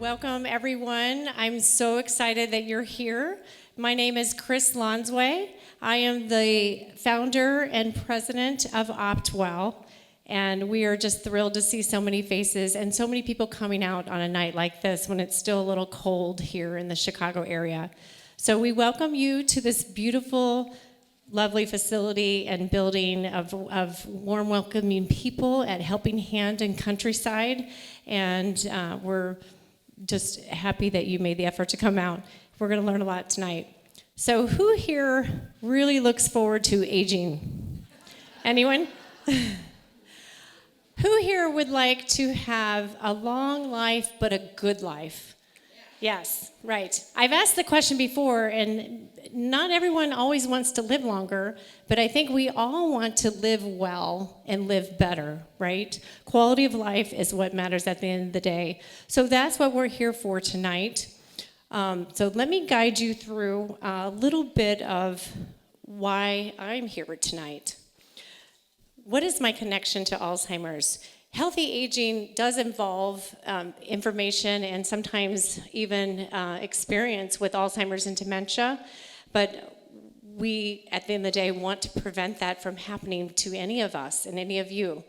Welcome, everyone. I'm so excited that you're here. My name is Chris Lonsway. I am the founder and president of OptWell, and we are just thrilled to see so many faces and so many people coming out on a night like this when it's still a little cold here in the Chicago area. So we welcome you to this beautiful, lovely facility and building of warm, welcoming people at Helping Hand and Countryside, and we're just happy that you made the effort to come out. We're going to learn a lot tonight. So who here really looks forward to aging? Anyone? Who here would like to have a long life but a good life? Yes, right. I've asked the question before, and not everyone always wants to live longer, but I think we all want to live well and live better, right? Quality of life is what matters at the end of the day. So that's what we're here for tonight. So let me guide you through a little bit of why I'm here tonight. What is my connection to Alzheimer's? Healthy aging does involve information and sometimes even experience with Alzheimer's and dementia, but we, at the end of the day, want to prevent that from happening to any of us and any of you.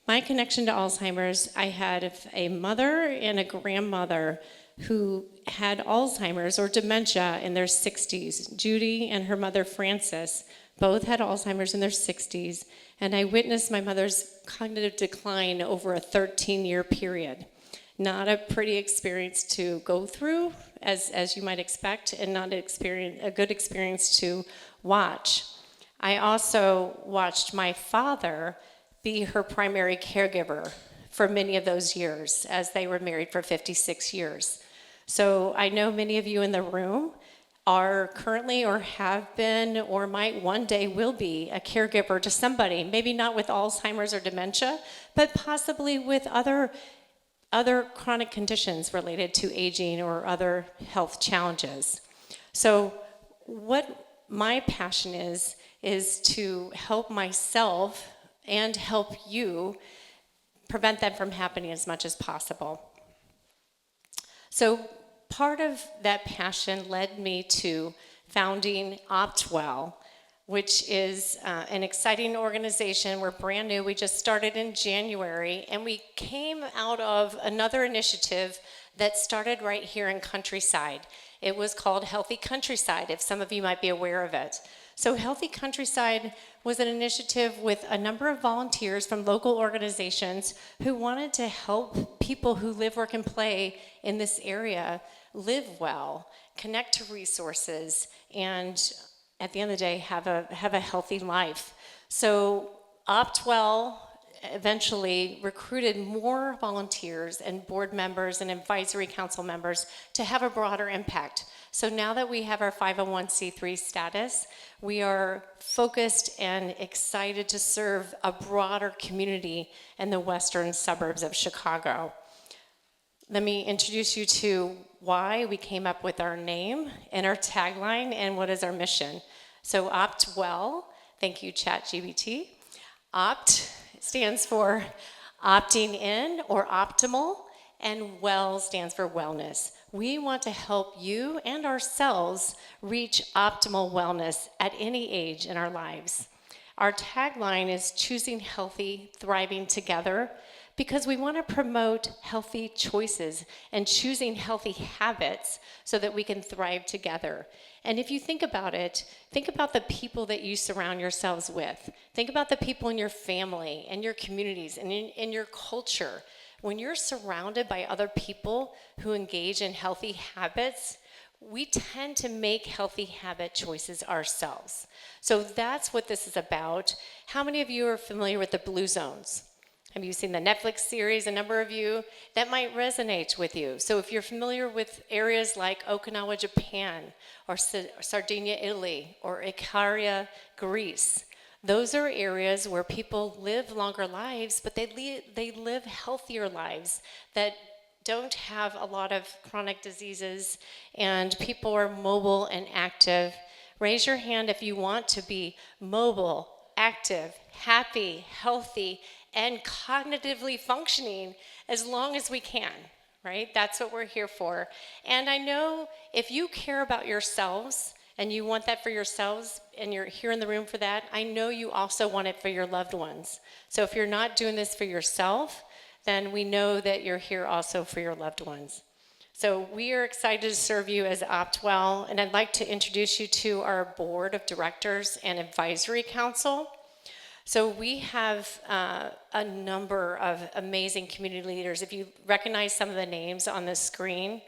My connection to Alzheimer's, I had a mother and a grandmother who had Alzheimer's or dementia in their 60s. Judy and her mother, Frances, both had Alzheimer's in their 60s, and I witnessed my mother's cognitive decline over a 13-year period. Not a pretty experience to go through, as you might expect, and not a good experience to watch. I also watched my father be her primary caregiver for many of those years, as they were married for 56 years. So I know many of you in the room are currently or have been or might one day will be a caregiver to somebody, maybe not with Alzheimer's or dementia, but possibly with other chronic conditions related to aging or other health challenges. So what my passion is to help myself and help you prevent that from happening as much as possible. So part of that passion led me to founding OptWell, which is an exciting organization. We're brand new. We just started in January, and we came out of another initiative that started right here in Countryside. It was called Healthy Countryside, if some of you might be aware of it. So Healthy Countryside was an initiative with a number of volunteers from local organizations who wanted to help people who live, work, and play in this area live well, connect to resources, and at the end of the day, have a healthy life. So OptWell eventually recruited more volunteers and board members and advisory council members to have a broader impact. So now that we have our 501c3 status, we are focused and excited to serve a broader community in the western suburbs of Chicago. Let me introduce you to why we came up with our name and our tagline and what is our mission. So OptWell, thank you ChatGPT. Opt stands for opting in or optimal, and well stands for wellness. We want to help you and ourselves reach optimal wellness at any age in our lives. Our tagline is choosing healthy, thriving together, because we want to promote healthy choices and choosing healthy habits so that we can thrive together. And if you think about it, think about the people that you surround yourselves with. Think about the people in your family and your communities and in your culture. When you're surrounded by other people who engage in healthy habits, we tend to make healthy habit choices ourselves. So that's what this is about. How many of you are familiar with the Blue Zones? Have you seen the Netflix series? A number of you, that might resonate with you. So if you're familiar with areas like Okinawa, Japan, or Sardinia, Italy, or Ikaria, Greece, those are areas where people live longer lives, but they live healthier lives that don't have a lot of chronic diseases, and people are mobile and active. Raise your hand if you want to be mobile, active, happy, healthy, and cognitively functioning as long as we can, right? That's what we're here for. And I know if you care about yourselves and you want that for yourselves and you're here in the room for that, I know you also want it for your loved ones. So if you're not doing this for yourself, then we know that you're here also for your loved ones. So we are excited to serve you as OptWell, and I'd like to introduce you to our board of directors and advisory council. So we have a number of amazing community leaders. If you recognize some of the names on the screen,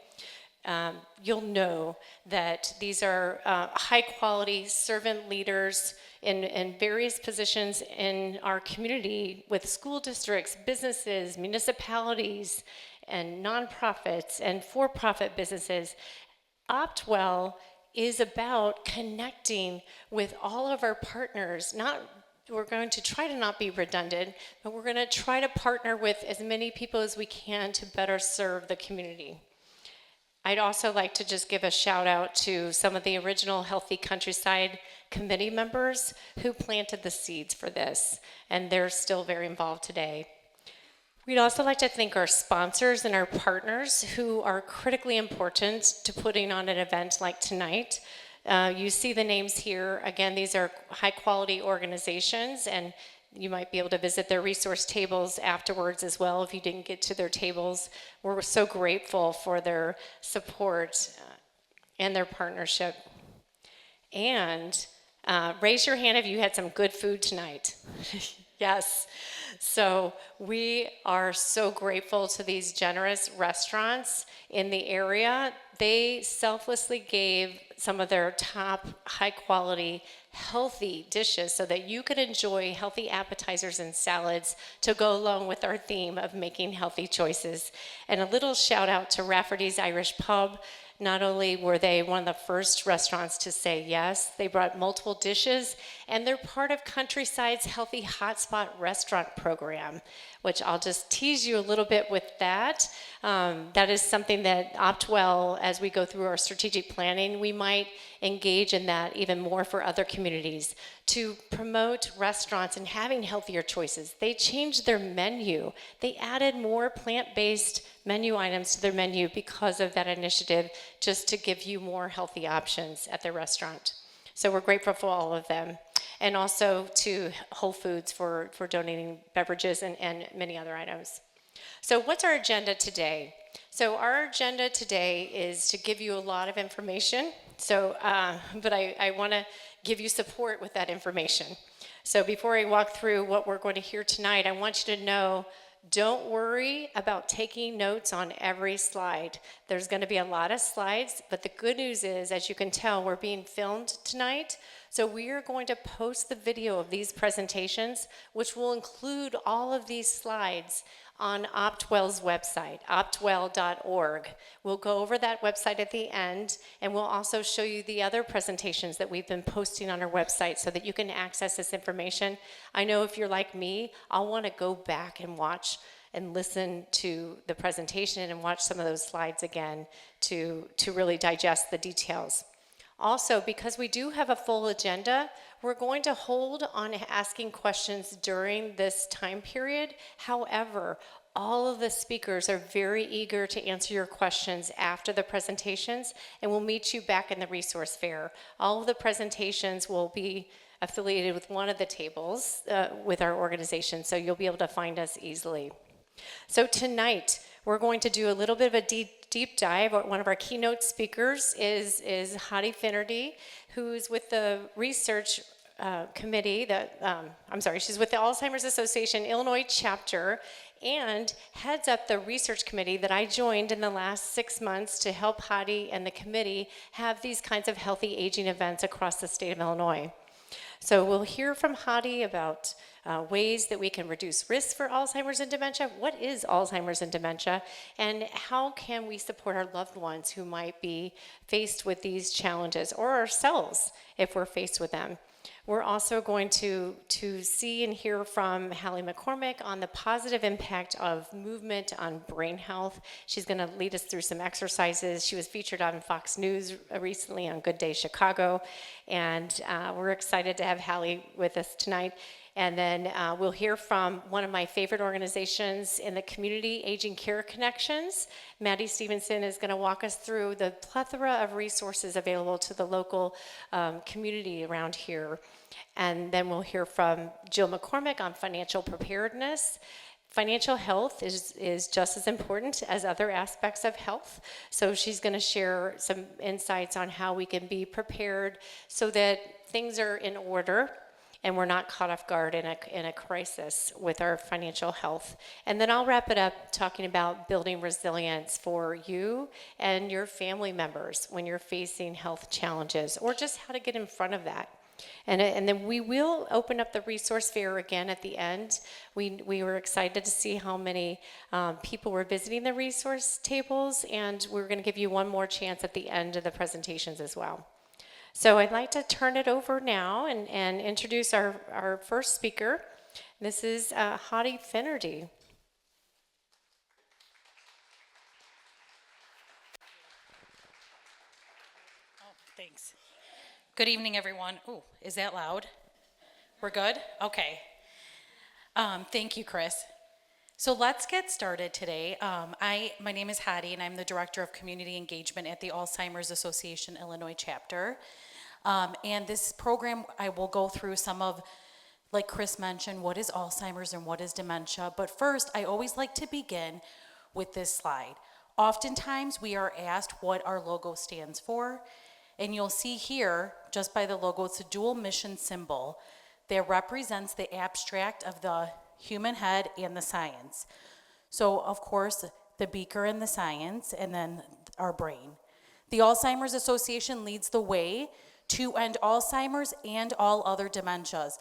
you'll know that these are high quality servant leaders in various positions in our community with school districts, businesses, municipalities, and nonprofits and for-profit businesses. OptWell is about connecting with all of our partners. We're going to try to not be redundant, but we're going to try to partner with as many people as we can to better serve the community. I'd also like to just give a shout out to some of the original Healthy Countryside committee members who planted the seeds for this, and they're still very involved today. We'd also like to thank our sponsors and our partners who are critically important to putting on an event like tonight. You see the names here. Again, these are high quality organizations, and you might be able to visit their resource tables afterwards as well if you didn't get to their tables. We're so grateful for their support and their partnership. And raise your hand if you had some good food tonight. Yes. So we are so grateful to these generous restaurants in the area. They selflessly gave some of their top high quality healthy dishes so that you could enjoy healthy appetizers and salads to go along with our theme of making healthy choices. And a little shout out to Rafferty's Irish Pub. Not only were they one of the first restaurants to say yes, they brought multiple dishes, and they're part of Countryside's Healthy Hotspot restaurant program, which I'll just tease you a little bit with that. That is something that OptWell, as we go through our strategic planning, we might engage in that even more for other communities to promote restaurants and having healthier choices. They changed their menu. They added more plant-based menu items to their menu because of that initiative, just to give you more healthy options at their restaurant. So we're grateful for all of them. And also to Whole Foods for donating beverages and many other items. So what's our agenda today? So our agenda today is to give you a lot of information. So, but I want to give you support with that information. So before I walk through what we're going to hear tonight, I want you to know, don't worry about taking notes on every slide. There's going to be a lot of slides, but the good news is, as you can tell, we're being filmed tonight. So we are going to post the video of these presentations, which will include all of these slides on OptWell's website, optwell.org. We'll go over that website at the end, and we'll also show you the other presentations that we've been posting on our website so that you can access this information. I know if you're like me, I'll want to go back and watch and listen to the presentation and watch some of those slides again to really digest the details. Also, because we do have a full agenda, we're going to hold on asking questions during this time period. However, all of the speakers are very eager to answer your questions after the presentations, and we'll meet you back in the resource fair. All of the presentations will be affiliated with one of the tables with our organization, so you'll be able to find us easily. So tonight, we're going to do a little bit of a deep dive. One of our keynote speakers is Hadi Finnerty, who's with the research committee she's with the Alzheimer's Association Illinois chapter and heads up the research committee that I joined in the last 6 months to help Hadi and the committee have these kinds of healthy aging events across the state of Illinois. So we'll hear from Hadi about ways that we can reduce risk for Alzheimer's and dementia. What is Alzheimer's and dementia? And how can we support our loved ones who might be faced with these challenges, or ourselves if we're faced with them? We're also going to see and hear from Hallie McCormick on the positive impact of movement on brain health. She's going to lead us through some exercises. She was featured on Fox News recently on Good Day Chicago, and we're excited to have Hallie with us tonight. And then we'll hear from one of my favorite organizations in the community, Aging Care Connections. Maddie Stevenson is going to walk us through the plethora of resources available to the local community around here. And then we'll hear from Jill McCormick on financial preparedness. Financial health is just as important as other aspects of health. So she's going to share some insights on how we can be prepared so that things are in order and we're not caught off guard in a crisis with our financial health. And then I'll wrap it up talking about building resilience for you and your family members when you're facing health challenges, or just how to get in front of that. And then we will open up the resource fair again at the end. We were excited to see how many people were visiting the resource tables, and we're going to give you one more chance at the end of the presentations as well. So I'd like to turn it over now and introduce our first speaker. This is Hadi Finnerty. Oh, thanks. Good evening, everyone. Oh, is that loud? We're good? Okay. Thank you, Chris. So let's get started today. My name is Hadi, and I'm the Director of Community Engagement at the Alzheimer's Association Illinois chapter. And this program, I will go through some of, like Chris mentioned, what is Alzheimer's and what is dementia. But first, I always like to begin with this slide. Oftentimes, we are asked what our logo stands for. And you'll see here, just by the logo, it's a dual mission symbol that represents the abstract of the human head and the science. So, of course, the beaker and the science, and then our brain. The Alzheimer's Association leads the way to end Alzheimer's and all other dementias.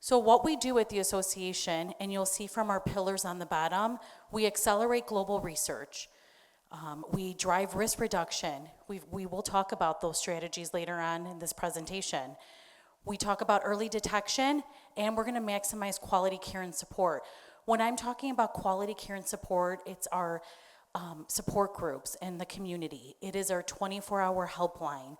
So what we do at the association, and you'll see from our pillars on the bottom, we accelerate global research. We drive risk reduction. We will talk about those strategies later on in this presentation. We talk about early detection, and we're going to maximize quality care and support. When I'm talking about quality care and support, it's our support groups in the community. It is our 24-hour helpline,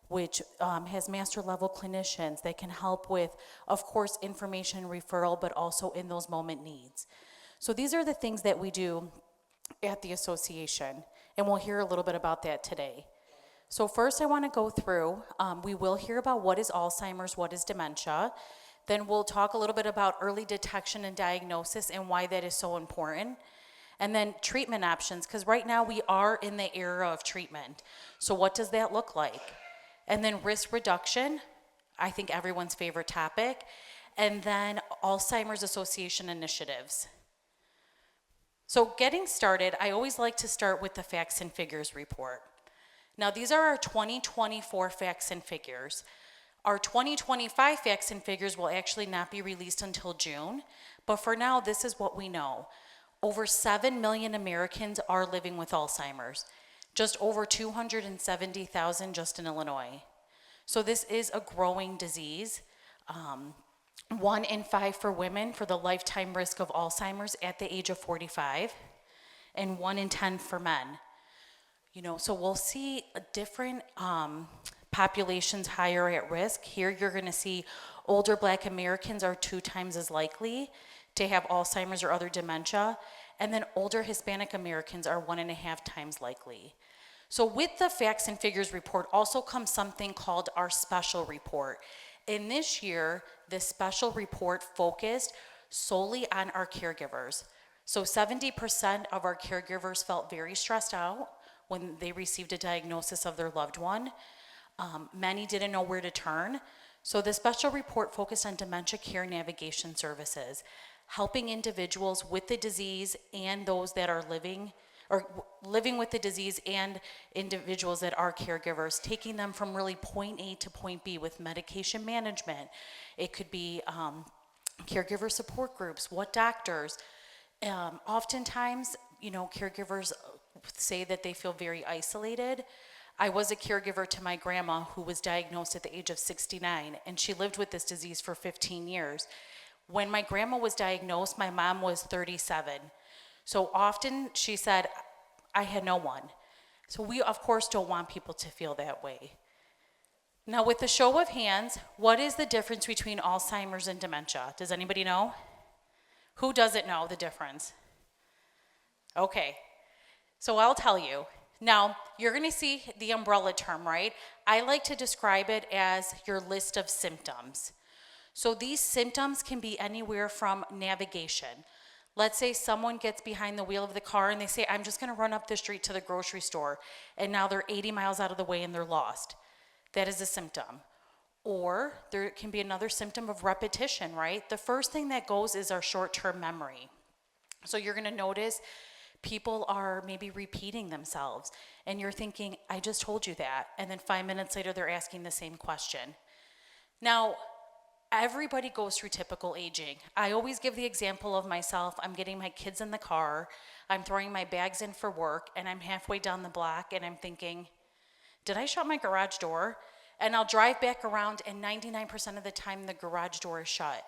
which has master level clinicians that can help with, of course, information referral, but also in those moment needs. So these are the things that we do at the association, and we'll hear a little bit about that today. So first I want to go through, we will hear about what is Alzheimer's, what is dementia, then we'll talk a little bit about early detection and diagnosis and why that is so important, and then treatment options, because right now we are in the era of treatment. So what does that look like? And then risk reduction, I think everyone's favorite topic, and then Alzheimer's Association initiatives. So getting started, I always like to start with the facts and figures report. Now these are our 2024 facts and figures. Our 2025 facts and figures will actually not be released until June, but for now this is what we know. Over 7 million Americans are living with Alzheimer's, just over 270,000 just in Illinois. So this is a growing disease. 1 in 5 for women for the lifetime risk of Alzheimer's at the age of 45, and 1 in 10 for men. You know, so we'll see different populations higher at risk. Here you're going to see older Black Americans are 2 times as likely to have Alzheimer's or other dementia, and then older Hispanic Americans are 1.5 times likely. So with the facts and figures report also comes something called our special report. In this year, this special report focused solely on our caregivers. So 70% of our caregivers felt very stressed out when they received a diagnosis of their loved one. Many didn't know where to turn. So the special report focused on dementia care navigation services, helping individuals with the disease and those that are living with the disease and individuals that are caregivers, taking them from really point A to point B with medication management. It could be caregiver support groups, what doctors. Oftentimes, you know, caregivers say that they feel very isolated. I was a caregiver to my grandma who was diagnosed at the age of 69, and she lived with this disease for 15 years. When my grandma was diagnosed, my mom was 37. So often she said, I had no one. So we, of course, don't want people to feel that way. Now, with a show of hands, what is the difference between Alzheimer's and dementia? Does anybody know? Who doesn't know the difference? Okay, so I'll tell you. Now, you're going to see the umbrella term, right? I like to describe it as your list of symptoms. So these symptoms can be anywhere from navigation. Let's say someone gets behind the wheel of the car and they say, I'm just going to run up the street to the grocery store, and now they're 80 miles out of the way and they're lost. That is a symptom. Or there can be another symptom of repetition, right? The first thing that goes is our short-term memory. So you're going to notice people are maybe repeating themselves, and you're thinking, I just told you that. And then 5 minutes later, they're asking the same question. Now, everybody goes through typical aging. I always give the example of myself. I'm getting my kids in the car, I'm throwing my bags in for work, and I'm halfway down the block, and I'm thinking, did I shut my garage door? And I'll drive back around, and 99% of the time, the garage door is shut.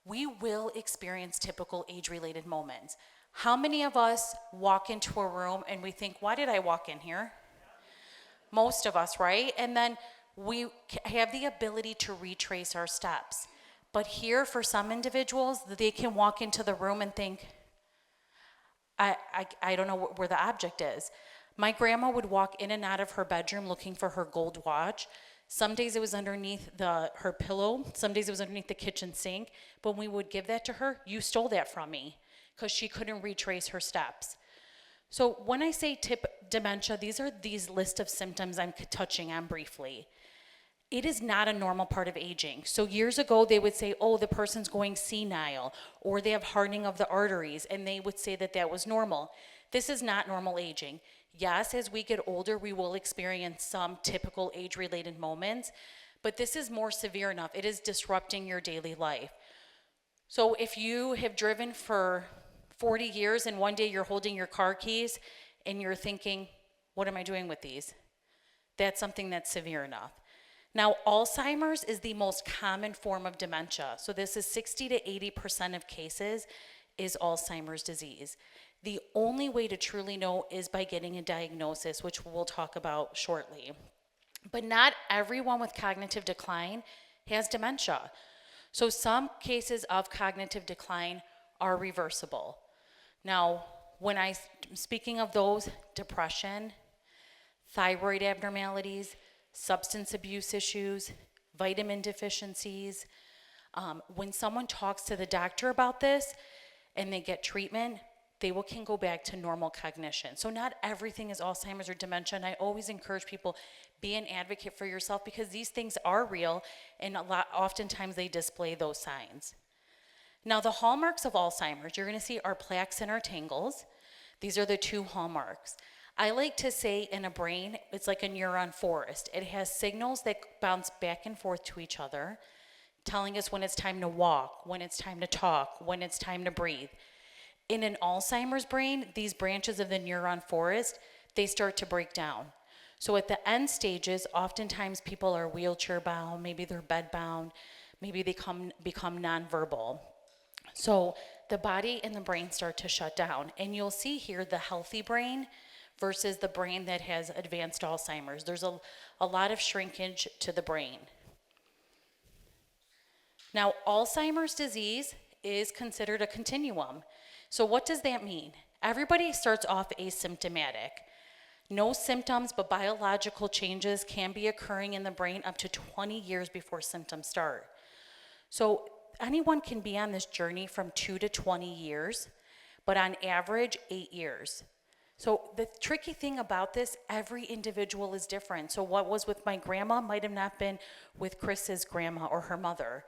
We will experience typical age-related moments. How many of us walk into a room and we think, why did I walk in here? Most of us, right? And then we have the ability to retrace our steps. But here, for some individuals, they can walk into the room and think, I don't know where the object is. My grandma would walk in and out of her bedroom looking for her gold watch. Some days it was underneath her pillow. Some days it was underneath the kitchen sink. But when we would give that to her, you stole that from me, because she couldn't retrace her steps. So when I say dementia, these are these list of symptoms I'm touching on briefly. It is not a normal part of aging. So years ago, they would say, oh, the person's going senile, or they have hardening of the arteries, and they would say that that was normal. This is not normal aging. Yes, as we get older, we will experience some typical age-related moments, but this is more severe enough. It is disrupting your daily life. So if you have driven for 40 years and one day you're holding your car keys and you're thinking, what am I doing with these? That's something that's severe enough. Now, Alzheimer's is the most common form of dementia. So this is 60 to 80% of cases is Alzheimer's disease. The only way to truly know is by getting a diagnosis, which we'll talk about shortly. But not everyone with cognitive decline has dementia. So some cases of cognitive decline are reversible. Now, when I'm speaking of those, depression, thyroid abnormalities, substance abuse issues, vitamin deficiencies, when someone talks to the doctor about this and they get treatment, they can go back to normal cognition. So not everything is Alzheimer's or dementia, and I always encourage people, be an advocate for yourself, because these things are real, and oftentimes they display those signs. Now, the hallmarks of Alzheimer's, you're going to see our plaques and our tangles. These are the two hallmarks. I like to say in a brain, it's like a neuron forest. It has signals that bounce back and forth to each other, telling us when it's time to walk, when it's time to talk, when it's time to breathe. In an Alzheimer's brain, these branches of the neuron forest, they start to break down. So at the end stages, oftentimes people are wheelchair bound, maybe they're bed bound, maybe they become nonverbal. So the body and the brain start to shut down. And you'll see here the healthy brain versus the brain that has advanced Alzheimer's. There's a lot of shrinkage to the brain. Now, Alzheimer's disease is considered a continuum. So what does that mean? Everybody starts off asymptomatic. No symptoms, but biological changes can be occurring in the brain up to 20 years before symptoms start. So anyone can be on this journey from 2 to 20 years, but on average, 8 years. So the tricky thing about this, every individual is different. So what was with my grandma might have not been with Chris's grandma or her mother.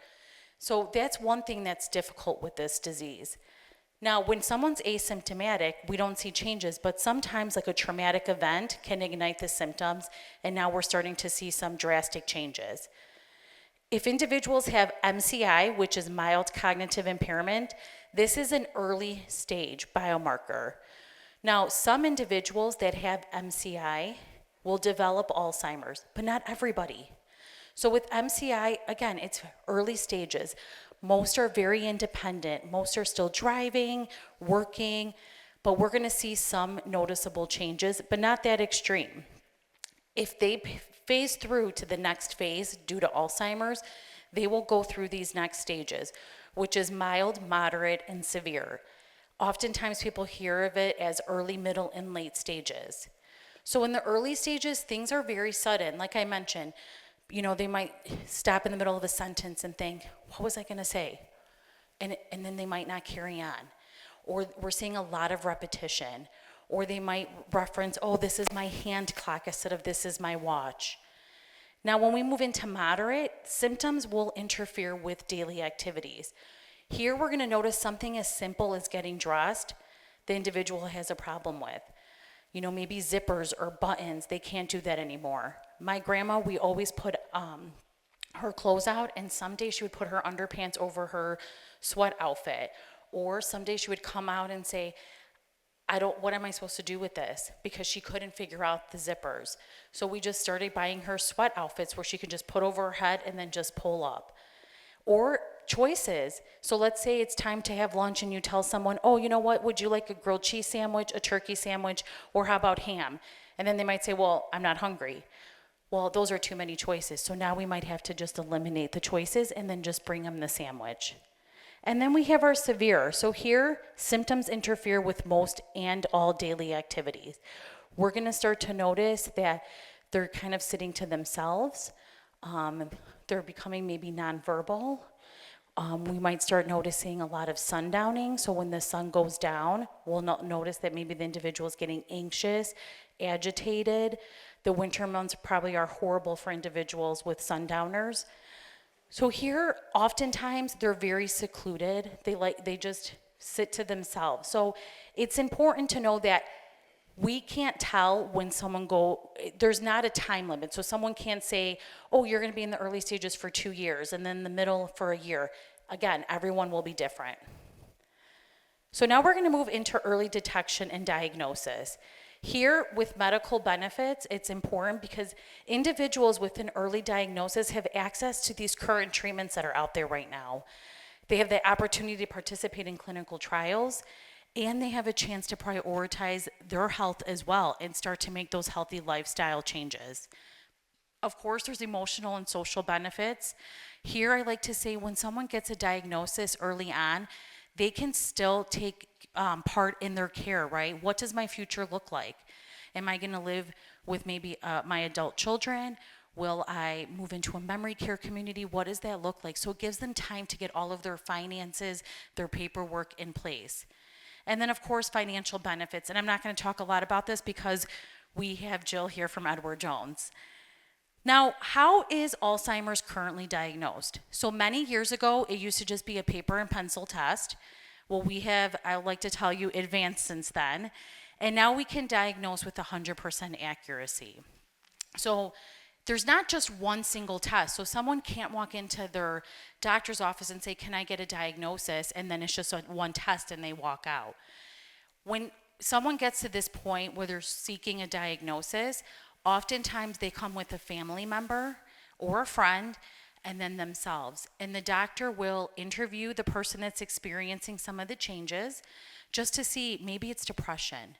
So that's one thing that's difficult with this disease. Now, when someone's asymptomatic, we don't see changes, but sometimes like a traumatic event can ignite the symptoms, and now we're starting to see some drastic changes. If individuals have MCI, which is mild cognitive impairment, this is an early stage biomarker. Now, some individuals that have MCI will develop Alzheimer's, but not everybody. So with MCI, again, it's early stages. Most are very independent. Most are still driving, working, but we're going to see some noticeable changes, but not that extreme. If they phase through to the next phase due to Alzheimer's, they will go through these next stages, which is mild, moderate, and severe. Oftentimes people hear of it as early, middle, and late stages. So in the early stages, things are very sudden. Like I mentioned, they might stop in the middle of a sentence and think, what was I going to say? And then they might not carry on. Or we're seeing a lot of repetition. Or they might reference, oh, this is my hand clock instead of this is my watch. Now, when we move into moderate, symptoms will interfere with daily activities. Here, we're going to notice something as simple as getting dressed, the individual has a problem with. Maybe zippers or buttons, they can't do that anymore. My grandma, we always put her clothes out, and some days she would put her underpants over her sweat outfit. Or some days she would come out and say, what am I supposed to do with this? Because she couldn't figure out the zippers. So we just started buying her sweat outfits where she could just put over her head and then just pull up. Or choices. So let's say it's time to have lunch and you tell someone, oh, you know what, would you like a grilled cheese sandwich, a turkey sandwich, or how about ham? And then they might say, well, I'm not hungry. Well, those are too many choices. So now we might have to just eliminate the choices and then just bring them the sandwich. And then we have our severe. So here, symptoms interfere with most and all daily activities. We're going to start to notice that they're kind of sitting to themselves. They're becoming maybe nonverbal. We might start noticing a lot of sundowning. So when the sun goes down, we'll notice that maybe the individual is getting anxious, agitated. The winter months probably are horrible for individuals with sundowners. So here, oftentimes, they're very secluded. They just sit to themselves. So it's important to know that we can't tell when there's not a time limit. So someone can't say, oh, you're going to be in the early stages for 2 years and then the middle for a year. Again, everyone will be different. So now we're going to move into early detection and diagnosis. Here, with medical benefits, it's important because individuals with an early diagnosis have access to these current treatments that are out there right now. They have the opportunity to participate in clinical trials, and they have a chance to prioritize their health as well and start to make those healthy lifestyle changes. Of course, there's emotional and social benefits. Here, I like to say when someone gets a diagnosis early on, they can still take part in their care, right? What does my future look like? Am I going to live with maybe my adult children? Will I move into a memory care community? What does that look like? So it gives them time to get all of their finances, their paperwork in place. And then, of course, financial benefits. And I'm not going to talk a lot about this because we have Jill here from Edward Jones. Now, how is Alzheimer's currently diagnosed? So many years ago, it used to just be a paper and pencil test. Well, we have, I like to tell you, advanced since then. And now we can diagnose with 100% accuracy. So there's not just one single test. So someone can't walk into their doctor's office and say, can I get a diagnosis? And then it's just one test and they walk out. When someone gets to this point where they're seeking a diagnosis, oftentimes they come with a family member or a friend and then themselves. And the doctor will interview the person that's experiencing some of the changes just to see maybe it's depression,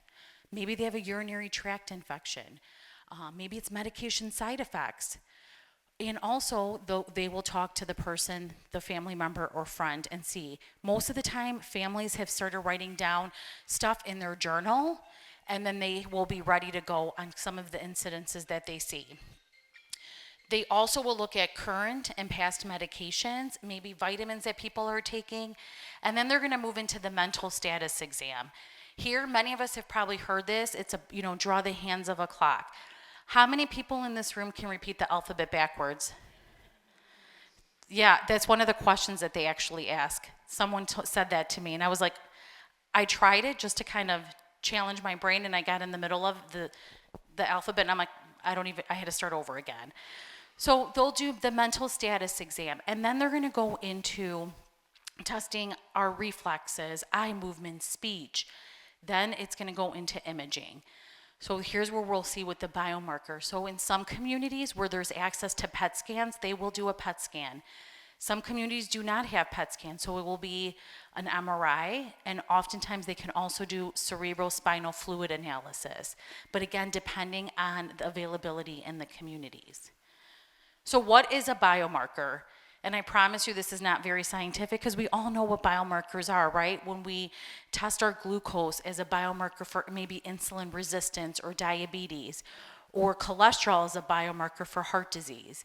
maybe they have a urinary tract infection, maybe it's medication side effects. And also, they will talk to the person, the family member or friend, and see. Most of the time, families have started writing down stuff in their journal, and then they will be ready to go on some of the incidences that they see. They also will look at current and past medications, maybe vitamins that people are taking, and then they're going to move into the mental status exam. Here, many of us have probably heard this. It's draw the hands of a clock. How many people in this room can repeat the alphabet backwards? Yeah, that's one of the questions that they actually ask. Someone said that to me, and I was like, I tried it just to kind of challenge my brain, and I got in the middle of the alphabet, and I'm like, I had to start over again. So they'll do the mental status exam, and then they're going to go into testing our reflexes, eye movement, speech. Then it's going to go into imaging. So here's where we'll see with the biomarker. So in some communities where there's access to PET scans, they will do a PET scan. Some communities do not have PET scans, so it will be an MRI, and oftentimes they can also do cerebrospinal fluid analysis. But again, depending on the availability in the communities. So what is a biomarker? And I promise you this is not very scientific because we all know what biomarkers are, right? When we test our glucose as a biomarker for maybe insulin resistance or diabetes, or cholesterol as a biomarker for heart disease.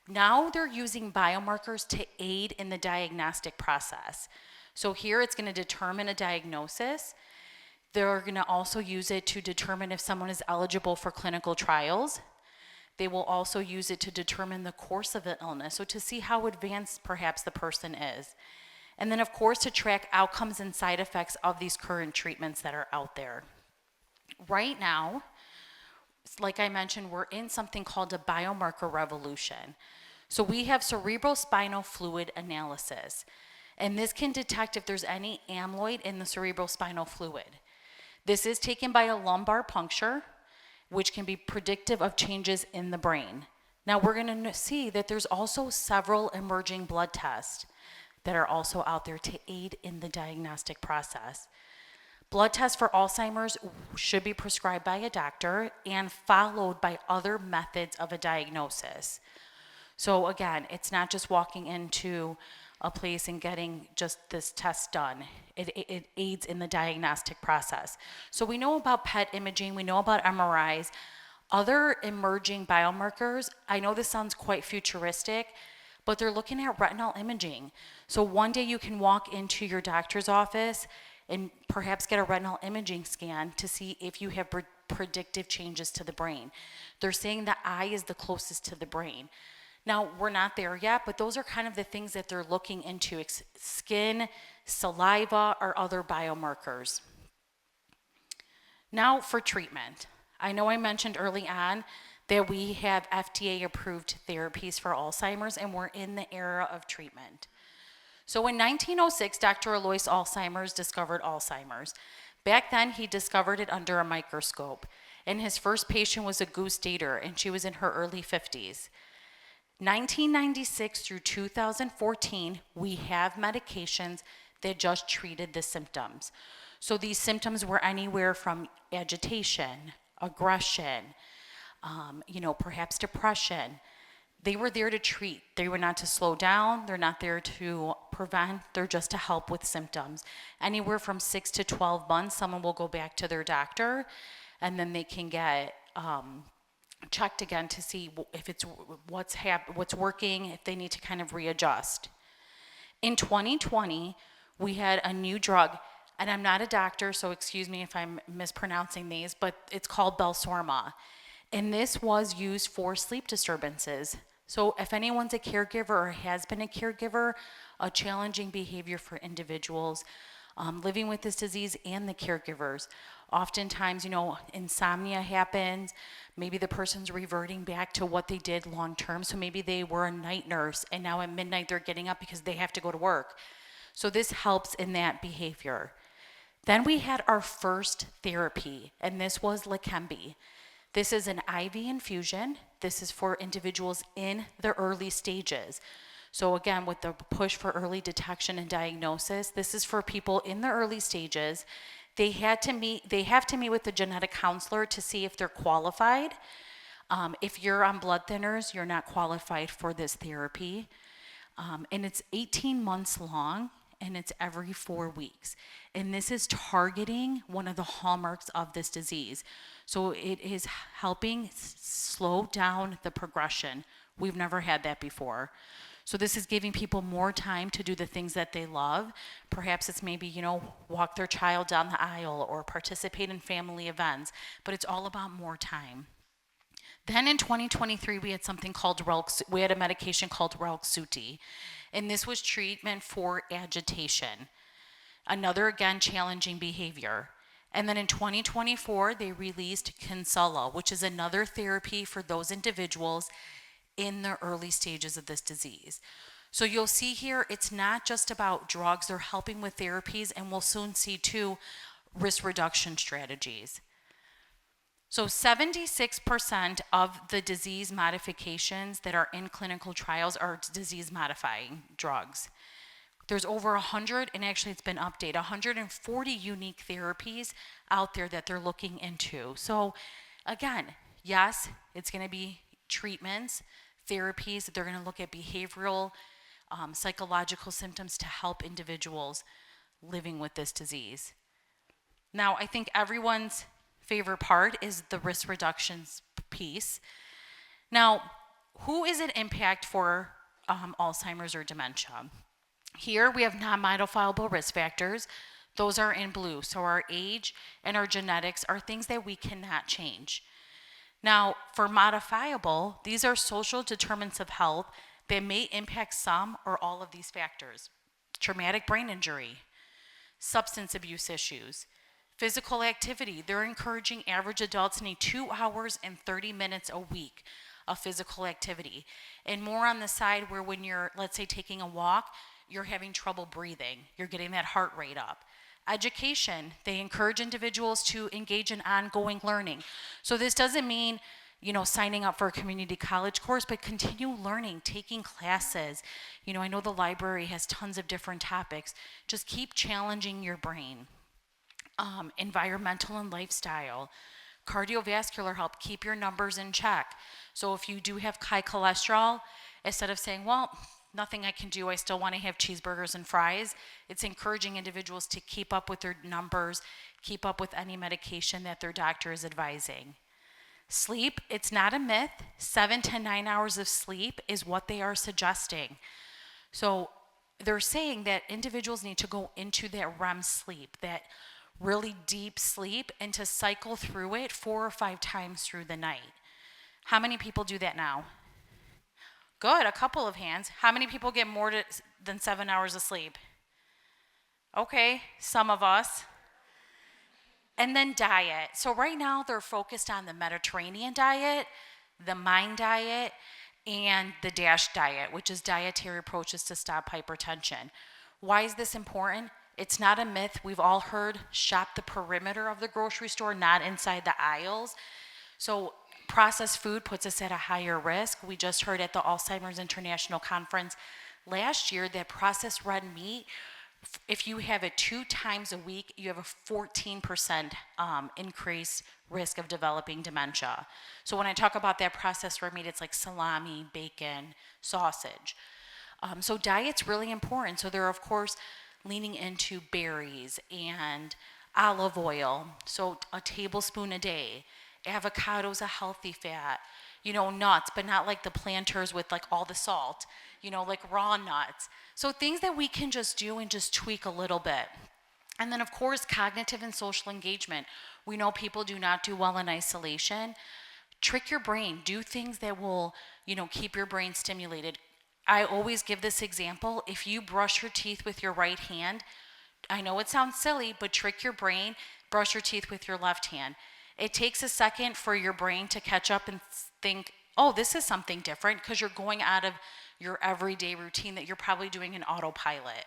Now they're using biomarkers to aid in the diagnostic process. So here it's going to determine a diagnosis. They're going to also use it to determine if someone is eligible for clinical trials. They will also use it to determine the course of the illness, so to see how advanced perhaps the person is. And then of course to track outcomes and side effects of these current treatments that are out there. Right now, like I mentioned, we're in something called a biomarker revolution. So we have cerebrospinal fluid analysis, and this can detect if there's any amyloid in the cerebrospinal fluid. This is taken by a lumbar puncture, which can be predictive of changes in the brain. Now we're going to see that there's also several emerging blood tests that are also out there to aid in the diagnostic process. Blood tests for Alzheimer's should be prescribed by a doctor and followed by other methods of a diagnosis. So again, it's not just walking into a place and getting just this test done. It aids in the diagnostic process. So we know about PET imaging, we know about MRIs. Other emerging biomarkers, I know this sounds quite futuristic, but they're looking at retinal imaging. So one day you can walk into your doctor's office and perhaps get a retinal imaging scan to see if you have predictive changes to the brain. They're saying the eye is the closest to the brain. Now, we're not there yet, but those are kind of the things that they're looking into: skin, saliva, or other biomarkers. Now for treatment. I know I mentioned early on that we have FDA-approved therapies for Alzheimer's, and we're in the era of treatment. So in 1906, Dr. Alois Alzheimer's discovered Alzheimer's. Back then, he discovered it under a microscope, and his first patient was a goose dater, and she was in her early 50s. 1996 through 2014, we have medications that just treated the symptoms. So these symptoms were anywhere from agitation, aggression, perhaps depression. They were there to treat. They were not to slow down. They're not there to prevent. They're just to help with symptoms. Anywhere from 6 to 12 months, someone will go back to their doctor, and then they can get checked again to see if it's what's working, if they need to kind of readjust. In 2020, we had a new drug, and I'm not a doctor, so excuse me if I'm mispronouncing these, but it's called Belsorma. And this was used for sleep disturbances. So if anyone's a caregiver or has been a caregiver, a challenging behavior for individuals living with this disease and the caregivers. Oftentimes, insomnia happens. Maybe the person's reverting back to what they did long term. So maybe they were a night nurse and now at midnight they're getting up because they have to go to work. So this helps in that behavior. Then we had our first therapy, and this was Leqembi. This is an IV infusion. This is for individuals in the early stages. So again, with the push for early detection and diagnosis, this is for people in the early stages. They have to meet with the genetic counselor to see if they're qualified. If you're on blood thinners, you're not qualified for this therapy. And it's 18 months long, and it's every 4 weeks. And this is targeting one of the hallmarks of this disease. So it is helping slow down the progression. We've never had that before. So this is giving people more time to do the things that they love. Perhaps it's maybe, walk their child down the aisle or participate in family events, but it's all about more time. Then in 2023, we had something called we had a medication called Relxuti, and this was treatment for agitation. Another, again, challenging behavior. And then in 2024, they released Kinsella, which is another therapy for those individuals in the early stages of this disease. So you'll see here, it's not just about drugs, they're helping with therapies, and we'll soon see too, risk reduction strategies. So 76% of the disease modifications that are in clinical trials are disease modifying drugs. There's over 100, and actually it's been updated, 140 unique therapies out there that they're looking into. So again, yes, it's going to be treatments, therapies. They're going to look at behavioral, psychological symptoms to help individuals living with this disease. Now, I think everyone's favorite part is the risk reductions piece. Now, who is it impact for Alzheimer's or dementia? Here we have non-modifiable risk factors. Those are in blue. So our age and our genetics are things that we cannot change. Now, for modifiable, these are social determinants of health that may impact some or all of these factors. Traumatic brain injury, substance abuse issues, physical activity. They're encouraging average adults need 2 hours and 30 minutes a week of physical activity. And more on the side where when you're, let's say, taking a walk, you're having trouble breathing. You're getting that heart rate up. Education, they encourage individuals to engage in ongoing learning. So this doesn't mean, signing up for a community college course, but continue learning, taking classes. I know the library has tons of different topics. Just keep challenging your brain. Environmental and lifestyle. Cardiovascular health, keep your numbers in check. So if you do have high cholesterol, instead of saying, well, nothing I can do, I still want to have cheeseburgers and fries, it's encouraging individuals to keep up with their numbers, keep up with any medication that their doctor is advising. Sleep, it's not a myth. 7 to 9 hours of sleep is what they are suggesting. So they're saying that individuals need to go into that REM sleep, that really deep sleep, and to cycle through it 4 or 5 times through the night. How many people do that now? Good, a couple of hands. How many people get more than 7 hours of sleep? Okay, some of us. And then diet. So right now they're focused on the Mediterranean diet, the MIND diet, and the DASH diet, which is dietary approaches to stop hypertension. Why is this important? It's not a myth. We've all heard shop the perimeter of the grocery store, not inside the aisles. So processed food puts us at a higher risk. We just heard at the Alzheimer's International Conference last year that processed red meat, if you have it 2 times a week, you have a 14% increased risk of developing dementia. So when I talk about that processed red meat, it's like salami, bacon, sausage. So diet's really important. So they're, of course, leaning into berries and olive oil, so a tablespoon a day. Avocado's a healthy fat. Nuts, but not like the planters with like all the salt, like raw nuts. So things that we can just do and just tweak a little bit. And then of course, cognitive and social engagement. We know people do not do well in isolation. Trick your brain, do things that will, keep your brain stimulated. I always give this example. If you brush your teeth with your right hand, I know it sounds silly, but trick your brain, brush your teeth with your left hand. It takes a second for your brain to catch up and think, oh, this is something different, because you're going out of your everyday routine that you're probably doing in autopilot.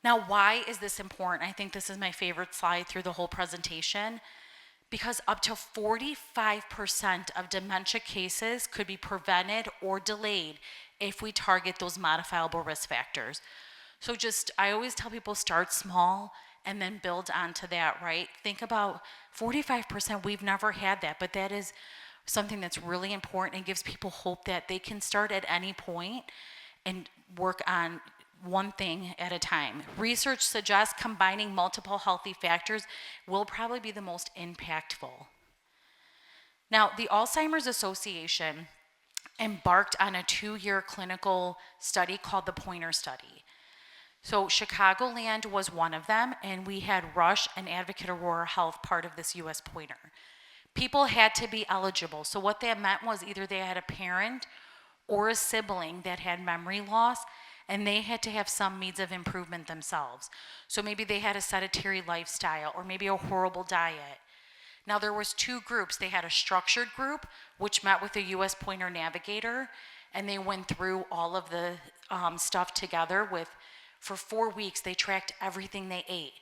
Now, why is this important? I think this is my favorite slide through the whole presentation, because up to 45% of dementia cases could be prevented or delayed if we target those modifiable risk factors. So I always tell people, start small and then build onto that, right? Think about 45%, we've never had that, but that is something that's really important and gives people hope that they can start at any point and work on one thing at a time. Research suggests combining multiple healthy factors will probably be the most impactful. Now, the Alzheimer's Association embarked on a 2-year clinical study called the Pointer Study. So Chicagoland was one of them, and we had Rush and Advocate Aurora Health part of this US Pointer. People had to be eligible. So what that meant was either they had a parent or a sibling that had memory loss, and they had to have some means of improvement themselves. So maybe they had a sedentary lifestyle or maybe a horrible diet. Now there was 2 groups. They had a structured group, which met with a US Pointer navigator, and they went through all of the stuff together for 4 weeks, they tracked everything they ate.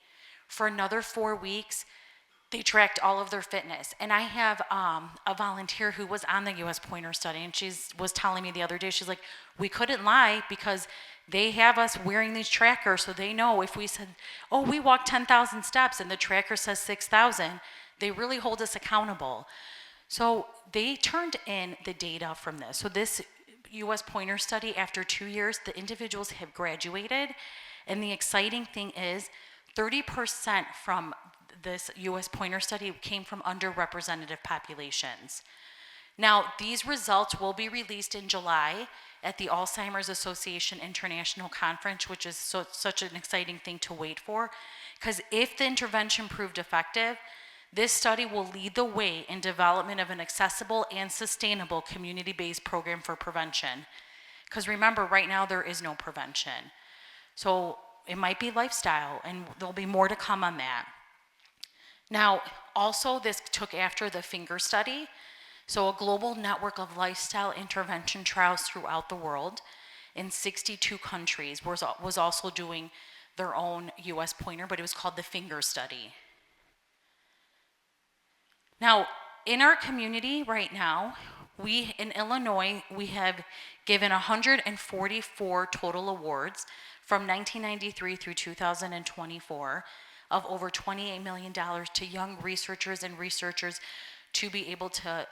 For another 4 weeks, they tracked all of their fitness. And I have a volunteer who was on the US Pointer study, and she was telling me the other day, she's like, we couldn't lie because they have us wearing these trackers, so they know if we said, oh, we walked 10,000 steps and the tracker says 6,000, they really hold us accountable. So they turned in the data from this. So this US Pointer study, after 2 years, the individuals have graduated. And the exciting thing is 30% from this US Pointer study came from underrepresented populations. Now, these results will be released in July at the Alzheimer's Association International Conference, which is such an exciting thing to wait for. Because if the intervention proved effective, this study will lead the way in development of an accessible and sustainable community-based program for prevention. Because remember, right now there is no prevention. So it might be lifestyle, and there'll be more to come on that. Now, also this took after the finger study. So a global network of lifestyle intervention trials throughout the world in 62 countries was also doing their own US Pointer, but it was called the finger study. Now, in our community right now, in Illinois, we have given 144 total awards from 1993 through 2024 of over $28 million to young researchers and researchers to be able to,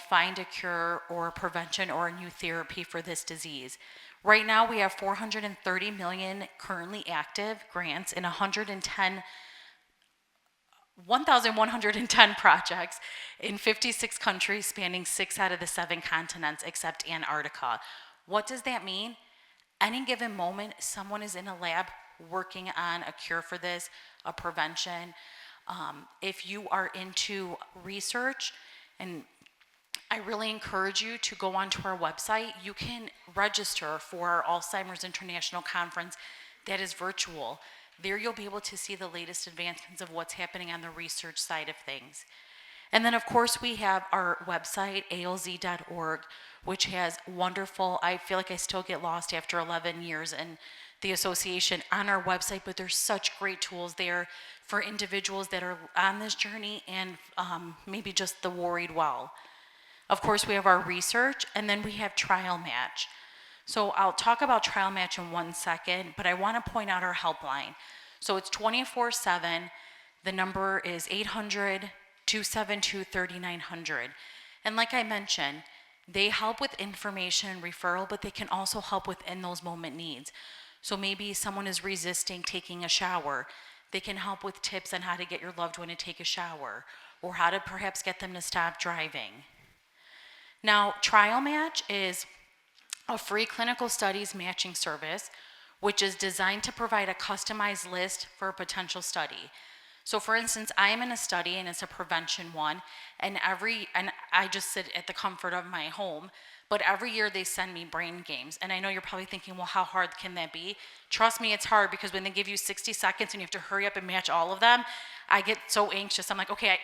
find a cure or a prevention or a new therapy for this disease. Right now, we have 430 million currently active grants in 1,110 projects in 56 countries spanning 6 out of the 7 continents except Antarctica. What does that mean? Any given moment, someone is in a lab working on a cure for this, a prevention. If you are into research, and I really encourage you to go onto our website, you can register for our Alzheimer's International Conference that is virtual. There you'll be able to see the latest advancements of what's happening on the research side of things. And then of course we have our website, alz.org, which has wonderful, I feel like I still get lost after 11 years in the association on our website, but there's such great tools there for individuals that are on this journey and maybe just the worried well. Of course, we have our research, and then we have Trial Match. So I'll talk about Trial Match in 1 second, but I want to point out our helpline. So it's 24/7. The number is 800-272-3900. And like I mentioned, they help with information and referral, but they can also help with in those moment needs. So maybe someone is resisting taking a shower. They can help with tips on how to get your loved one to take a shower, or how to perhaps get them to stop driving. Now, Trial Match is a free clinical studies matching service, which is designed to provide a customized list for a potential study. So for instance, I am in a study and it's a prevention one, and I just sit at the comfort of my home, but every year they send me brain games. And I know you're probably thinking, well, how hard can that be? Trust me, it's hard, because when they give you 60 seconds and you have to hurry up and match all of them, I get so anxious. I'm like, okay,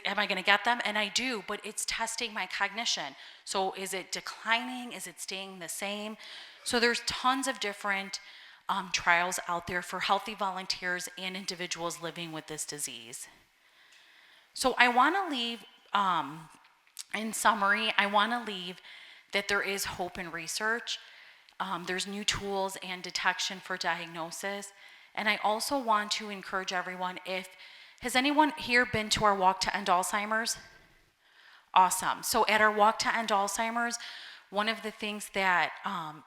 am I going to get them? And I do, but it's testing my cognition. So is it declining? Is it staying the same? So there's tons of different trials out there for healthy volunteers and individuals living with this disease. So I want to leave, in summary, I want to leave that there is hope in research. There's new tools and detection for diagnosis. And I also want to encourage everyone, has anyone here been to our Walk to End Alzheimer's? Awesome. So at our Walk to End Alzheimer's, one of the things that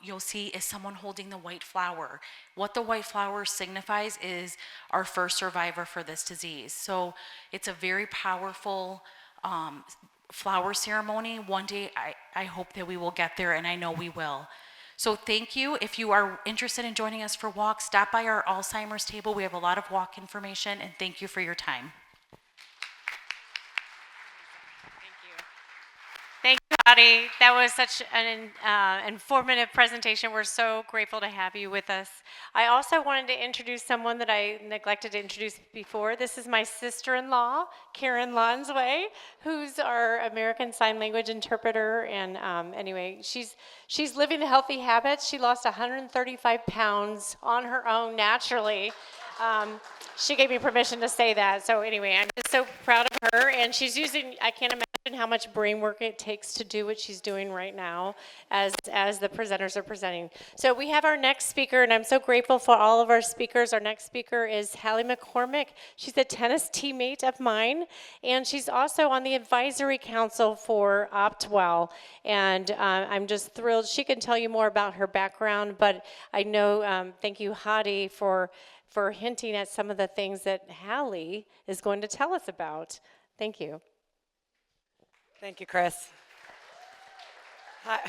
you'll see is someone holding the white flower. What the white flower signifies is our first survivor for this disease. So it's a very powerful flower ceremony. One day I hope that we will get there, and I know we will. So thank you. If you are interested in joining us for walks, stop by our Alzheimer's table. We have a lot of walk information, and thank you for your time. Thank you, Audie. That was such an informative presentation. We're so grateful to have you with us. I also wanted to introduce someone that I neglected to introduce before. This is my sister-in-law, Karen Lonsway, who's our American Sign Language interpreter. And anyway, she's living the healthy habits. She lost 135 pounds on her own naturally. She gave me permission to say that. So anyway, I'm just so proud of her. And she's using, I can't imagine how much brain work it takes to do what she's doing right now as the presenters are presenting. So we have our next speaker, and I'm so grateful for all of our speakers. Our next speaker is Hallie McCormick. She's a tennis teammate of mine, and she's also on the advisory council for OptWell. And I'm just thrilled. She can tell you more about her background, but I know, thank you, Hadi, for hinting at some of the things that Hallie is going to tell us about. Thank you. Thank you, Chris. Hi,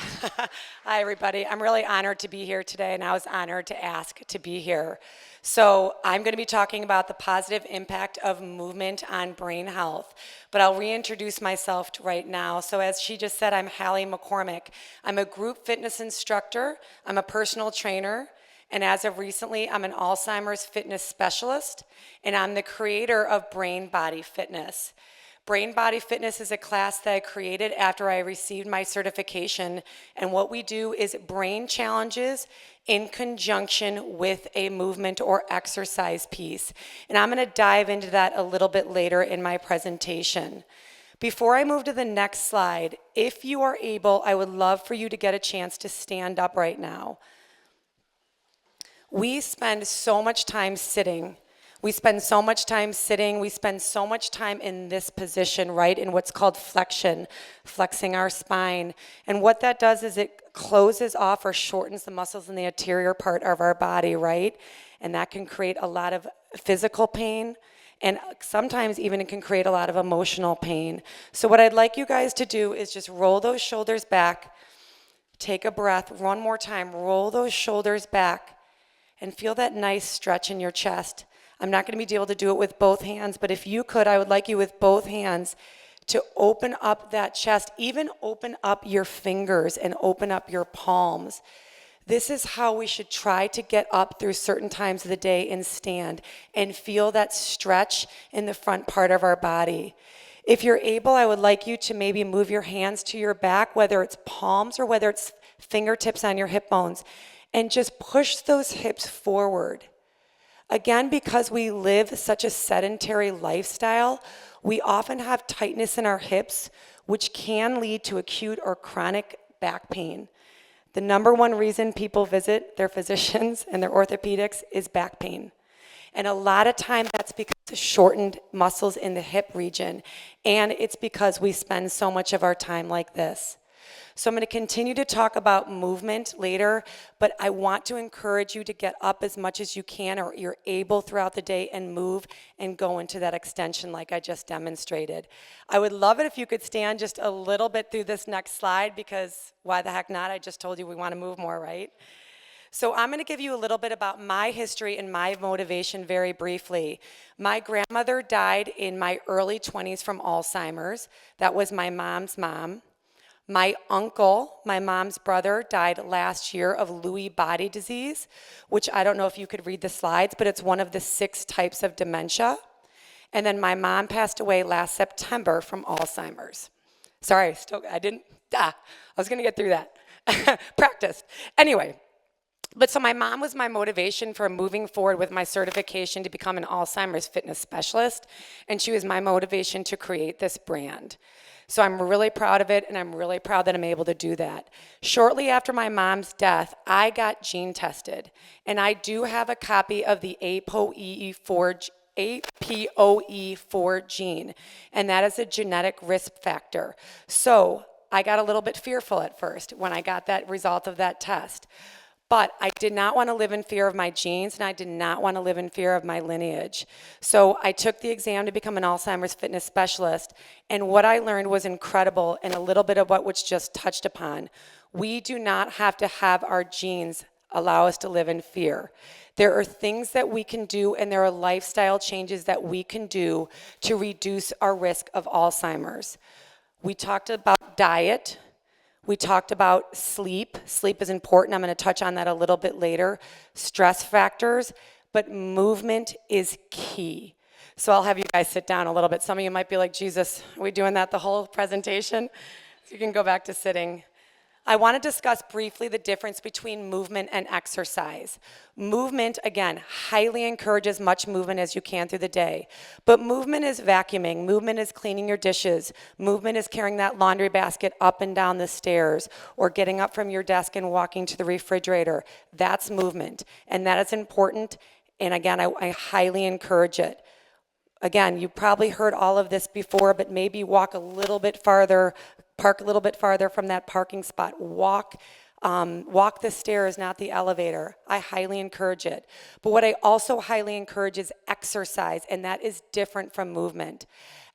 Hi, everybody. I'm really honored to be here today, and I was honored to ask to be here. So I'm going to be talking about the positive impact of movement on brain health, but I'll reintroduce myself right now. So as she just said, I'm Hallie McCormick. I'm a group fitness instructor. I'm a personal trainer. And as of recently, I'm an Alzheimer's fitness specialist, and I'm the creator of Brain Body Fitness. Brain Body Fitness is a class that I created after I received my certification, and what we do is brain challenges in conjunction with a movement or exercise piece. And I'm going to dive into that a little bit later in my presentation. Before I move to the next slide, if you are able, I would love for you to get a chance to stand up right now. We spend so much time sitting. We spend so much time sitting. We spend so much time in this position, right, in what's called flexion, flexing our spine. And what that does is it closes off or shortens the muscles in the anterior part of our body, right? And that can create a lot of physical pain, and sometimes even it can create a lot of emotional pain. So what I'd like you guys to do is just roll those shoulders back, take a breath, one more time, roll those shoulders back, and feel that nice stretch in your chest. I'm not going to be able to do it with both hands, but if you could, I would like you with both hands to open up that chest, even open up your fingers and open up your palms. This is how we should try to get up through certain times of the day and stand and feel that stretch in the front part of our body. If you're able, I would like you to maybe move your hands to your back, whether it's palms or whether it's fingertips on your hip bones, and just push those hips forward. Again, because we live such a sedentary lifestyle, we often have tightness in our hips, which can lead to acute or chronic back pain. The number one reason people visit their physicians and their orthopedics is back pain. And a lot of time that's because of shortened muscles in the hip region, and it's because we spend so much of our time like this. So I'm going to continue to talk about movement later, but I want to encourage you to get up as much as you can or you're able throughout the day and move and go into that extension like I just demonstrated. I would love it if you could stand just a little bit through this next slide, because why the heck not? I just told you we want to move more, right? So I'm going to give you a little bit about my history and my motivation very briefly. My grandmother died in my early 20s from Alzheimer's. That was my mom's mom. My uncle, my mom's brother, died last year of Lewy body disease, which I don't know if you could read the slides, but it's one of the 6 types of dementia. And then my mom passed away last September from Alzheimer's. Sorry, I was going to get through that. Practiced. Anyway, but so my mom was my motivation for moving forward with my certification to become an Alzheimer's fitness specialist, and she was my motivation to create this brand. So I'm really proud of it, and I'm really proud that I'm able to do that. Shortly after my mom's death, I got gene tested, and I do have a copy of the APOE4 gene, and that is a genetic risk factor. So I got a little bit fearful at first when I got that result of that test. But I did not want to live in fear of my genes, and I did not want to live in fear of my lineage. So I took the exam to become an Alzheimer's fitness specialist, and what I learned was incredible, and a little bit of what was just touched upon. We do not have to have our genes allow us to live in fear. There are things that we can do, and there are lifestyle changes that we can do to reduce our risk of Alzheimer's. We talked about diet. We talked about sleep. Sleep is important. I'm going to touch on that a little bit later. Stress factors, but movement is key. So I'll have you guys sit down a little bit. Some of you might be like, Jesus, are we doing that the whole presentation? So you can go back to sitting. I want to discuss briefly the difference between movement and exercise. Movement, again, highly encourage as much movement as you can through the day. But movement is vacuuming, movement is cleaning your dishes, movement is carrying that laundry basket up and down the stairs, or getting up from your desk and walking to the refrigerator. That's movement, and that is important, and again, I highly encourage it. Again, you probably heard all of this before, but maybe walk a little bit farther, park a little bit farther from that parking spot. Walk the stairs, not the elevator. I highly encourage it. But what I also highly encourage is exercise, and that is different from movement.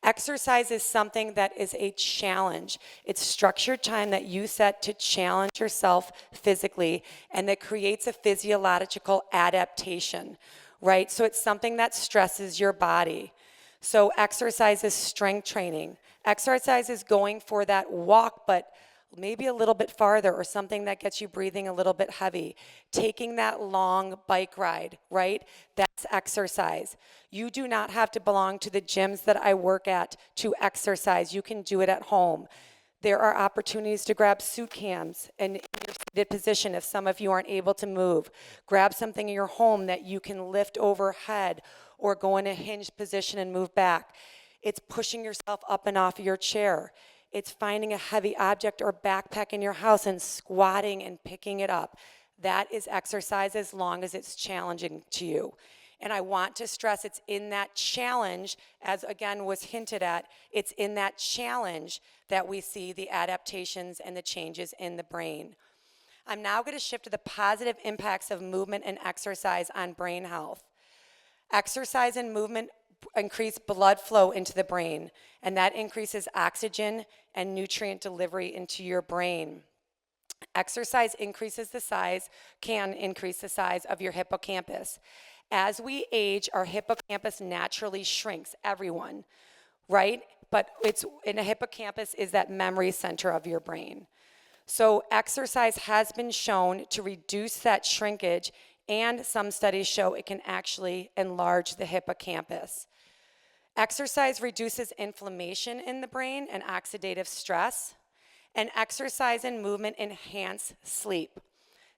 Exercise is something that is a challenge. It's structured time that you set to challenge yourself physically, and that creates a physiological adaptation, right? So it's something that stresses your body. So exercise is strength training. Exercise is going for that walk, but maybe a little bit farther, or something that gets you breathing a little bit heavy. Taking that long bike ride, right? That's exercise. You do not have to belong to the gyms that I work at to exercise. You can do it at home. There are opportunities to grab suit cams and in your seated position if some of you aren't able to move. Grab something in your home that you can lift overhead or go in a hinged position and move back. It's pushing yourself up and off your chair. It's finding a heavy object or backpack in your house and squatting and picking it up. That is exercise as long as it's challenging to you. And I want to stress it's in that challenge, as again was hinted at, it's in that challenge that we see the adaptations and the changes in the brain. I'm now going to shift to the positive impacts of movement and exercise on brain health. Exercise and movement increase blood flow into the brain, and that increases oxygen and nutrient delivery into your brain. Exercise can increase the size of your hippocampus. As we age, our hippocampus naturally shrinks, everyone, right? But it's in a hippocampus is that memory center of your brain. So exercise has been shown to reduce that shrinkage, and some studies show it can actually enlarge the hippocampus. Exercise reduces inflammation in the brain and oxidative stress, and exercise and movement enhance sleep.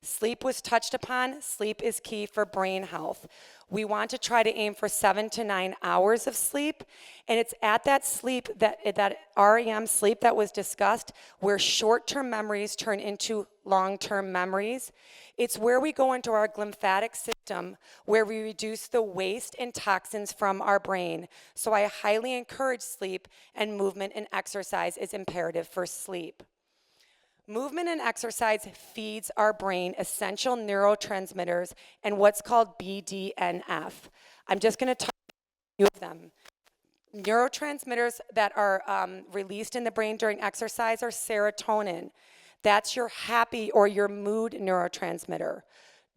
Sleep was touched upon. Sleep is key for brain health. We want to try to aim for 7 to 9 hours of sleep, and it's at that sleep, that REM sleep that was discussed, where short-term memories turn into long-term memories. It's where we go into our glymphatic system, where we reduce the waste and toxins from our brain. So I highly encourage sleep, and movement and exercise is imperative for sleep. Movement and exercise feeds our brain essential neurotransmitters and what's called BDNF. I'm just going to talk about a few of them. Neurotransmitters that are released in the brain during exercise are serotonin. That's your happy or your mood neurotransmitter.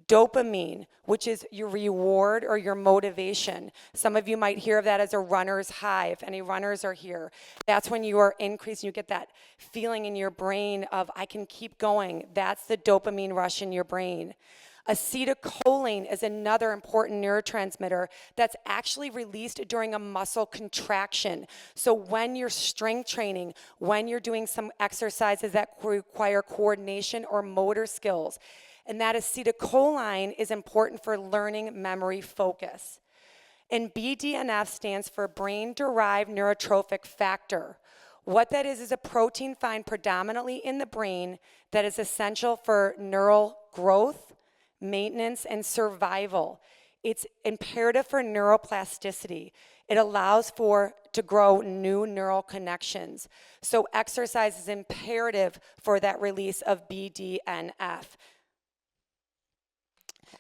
Dopamine, which is your reward or your motivation. Some of you might hear of that as a runner's high. If any runners are here, that's when you are increasing, you get that feeling in your brain of, I can keep going. That's the dopamine rush in your brain. Acetylcholine is another important neurotransmitter that's actually released during a muscle contraction. So when you're strength training, when you're doing some exercises that require coordination or motor skills, and that acetylcholine is important for learning, memory, focus. And BDNF stands for brain-derived neurotrophic factor. What that is a protein found predominantly in the brain that is essential for neural growth, maintenance, and survival. It's imperative for neuroplasticity. It allows to grow new neural connections. So exercise is imperative for that release of BDNF.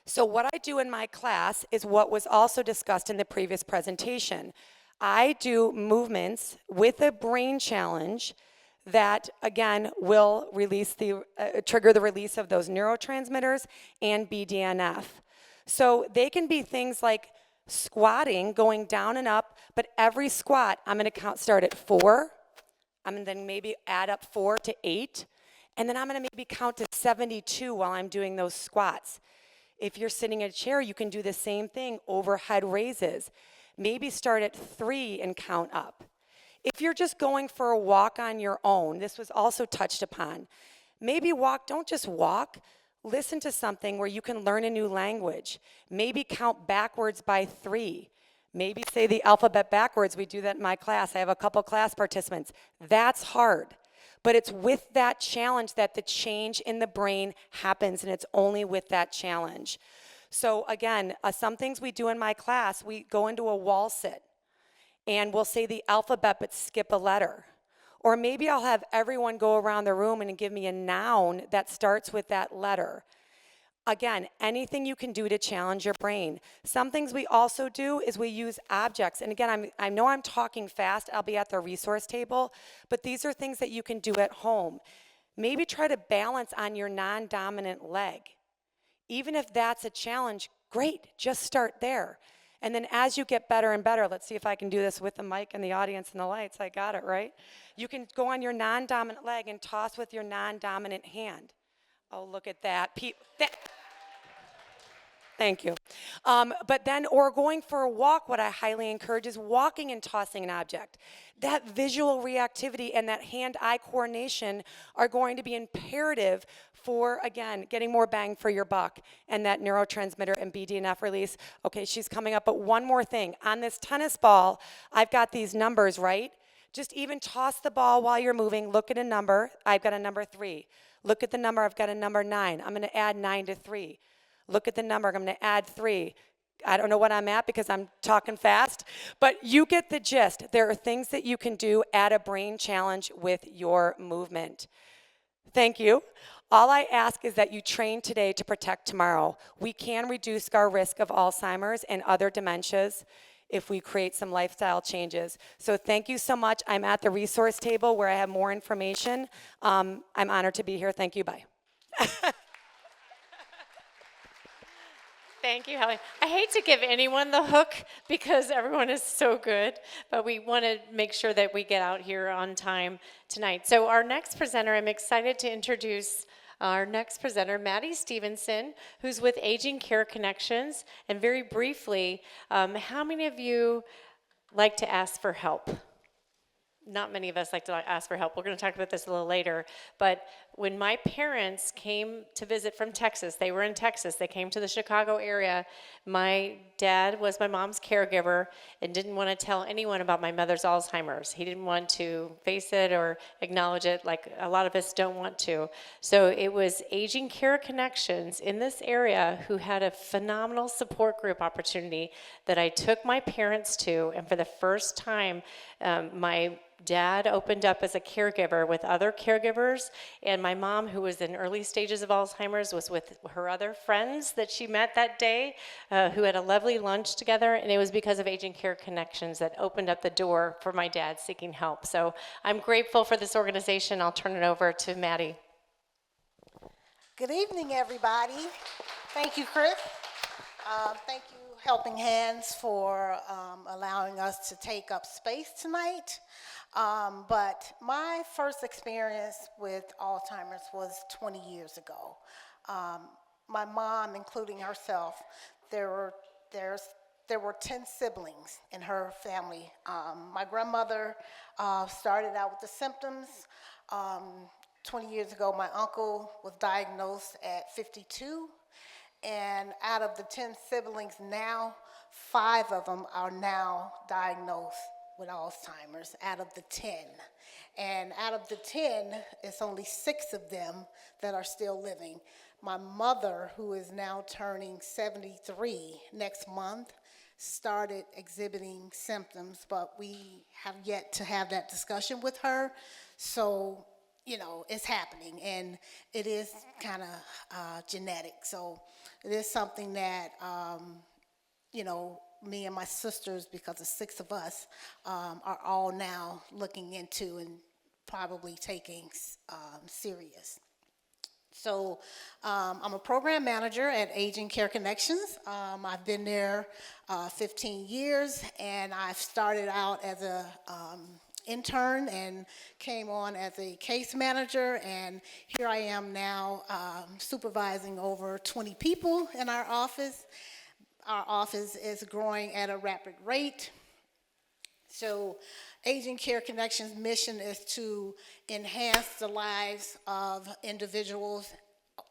So what I do in my class is what was also discussed in the previous presentation. I do movements with a brain challenge that, again, will trigger the release of those neurotransmitters and BDNF. So they can be things like squatting, going down and up, but every squat, I'm going to start at 4. I'm going to then maybe add up 4 to 8, and then I'm going to maybe count to 72 while I'm doing those squats. If you're sitting in a chair, you can do the same thing, overhead raises. Maybe start at 3 and count up. If you're just going for a walk on your own, this was also touched upon, Maybe walk, don't just walk. Listen to something where you can learn a new language. Maybe count backwards by 3. Maybe say the alphabet backwards. We do that in my class. I have a couple class participants. That's hard. But it's with that challenge that the change in the brain happens, and it's only with that challenge. So again, some things we do in my class, we go into a wall sit, and we'll say the alphabet but skip a letter. Or maybe I'll have everyone go around the room and give me a noun that starts with that letter. Again, anything you can do to challenge your brain. Some things we also do is we use objects. And again, I know I'm talking fast. I'll be at the resource table. But these are things that you can do at home. Maybe try to balance on your non-dominant leg. Even if that's a challenge, great. Just start there. And then as you get better and better, let's see if I can do this with the mic and the audience and the lights. I got it, right? You can go on your non-dominant leg and toss with your non-dominant hand. Oh, look at that. Thank you. But then, or going for a walk, what I highly encourage is walking and tossing an object. That visual reactivity and that hand-eye coordination are going to be imperative for, again, getting more bang for your buck and that neurotransmitter and BDNF release. Okay, she's coming up, but one more thing. On this tennis ball, I've got these numbers, right? Just even toss the ball while you're moving. Look at a number. I've got a number 3. Look at the number. I've got a number 9. I'm going to add 9 to 3. Look at the number. I'm going to add 3. I don't know what I'm at because I'm talking fast, but you get the gist. There are things that you can do at a brain challenge with your movement. Thank you. All I ask is that you train today to protect tomorrow. We can reduce our risk of Alzheimer's and other dementias if we create some lifestyle changes. So thank you so much. I'm at the resource table where I have more information. I'm honored to be here. Thank you. Bye. Thank you, Hallie. I hate to give anyone the hook because everyone is so good, but we want to make sure that we get out here on time tonight. So our next presenter, I'm excited to introduce our next presenter, Maddie Stevenson, who's with Aging Care Connections. And very briefly, how many of you like to ask for help? Not many of us like to ask for help. We're going to talk about this a little later. But when my parents came to visit from Texas, they were in Texas, they came to the Chicago area. My dad was my mom's caregiver and didn't want to tell anyone about my mother's Alzheimer's. He didn't want to face it or acknowledge it like a lot of us don't want to. So it was Aging Care Connections in this area who had a phenomenal support group opportunity that I took my parents to. And for the first time, my dad opened up as a caregiver with other caregivers, and my mom, who was in early stages of Alzheimer's, was with her other friends that she met that day, who had a lovely lunch together, and it was because of Aging Care Connections that opened up the door for my dad seeking help. So I'm grateful for this organization. I'll turn it over to Maddie. Good evening, everybody. Thank you, Chris. Thank you, Helping Hands, for allowing us to take up space tonight. But my first experience with Alzheimer's was 20 years ago. My mom, including herself, there were 10 siblings in her family. My grandmother started out with the symptoms. 20 years ago, my uncle was diagnosed at 52. And out of the 10 siblings now, 5 of them are now diagnosed with Alzheimer's out of the 10. And out of the 10, it's only 6 of them that are still living. My mother, who is now turning 73 next month, started exhibiting symptoms, but we have yet to have that discussion with her. So, you know, it's happening, and it is kind of genetic. So it is something that, you know, me and my sisters, because there's 6 of us, are all now looking into and probably taking serious. So I'm a program manager at Aging Care Connections. I've been there 15 years, and I've started out as a intern and came on as a case manager, and here I am now supervising over 20 people in our office. Our office is growing at a rapid rate, So Aging Care Connections' mission is to enhance the lives of individuals,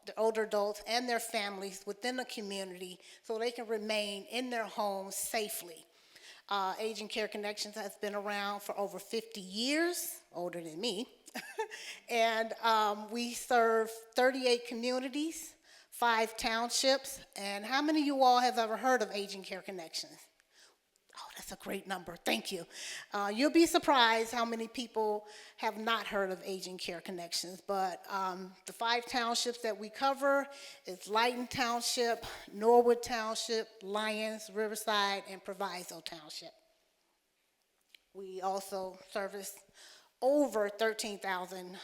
the older adults, and their families within the community so they can remain in their homes safely. Aging Care Connections has been around for over 50 years, older than me, and we serve 38 communities, 5 townships, and how many of you all have ever heard of Aging Care Connections? Oh, that's a great number. Thank you. You'll be surprised how many people have not heard of Aging Care Connections, but the 5 townships that we cover is Lighton Township, Norwood Township, Lyons, Riverside, and Proviso Township. We also service over 13,000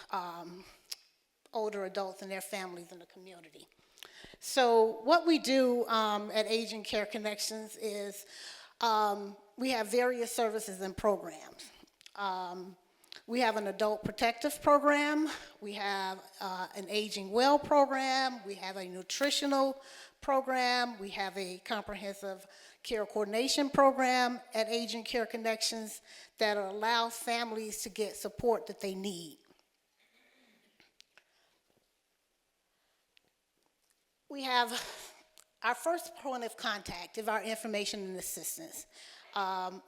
older adults and their families in the community. So what we do at Aging Care Connections is we have various services and programs. We have an adult protective program, we have an aging well program, we have a nutritional program, we have a comprehensive care coordination program at Aging Care Connections that allow families to get support that they need. We have our first point of contact is our information and assistance.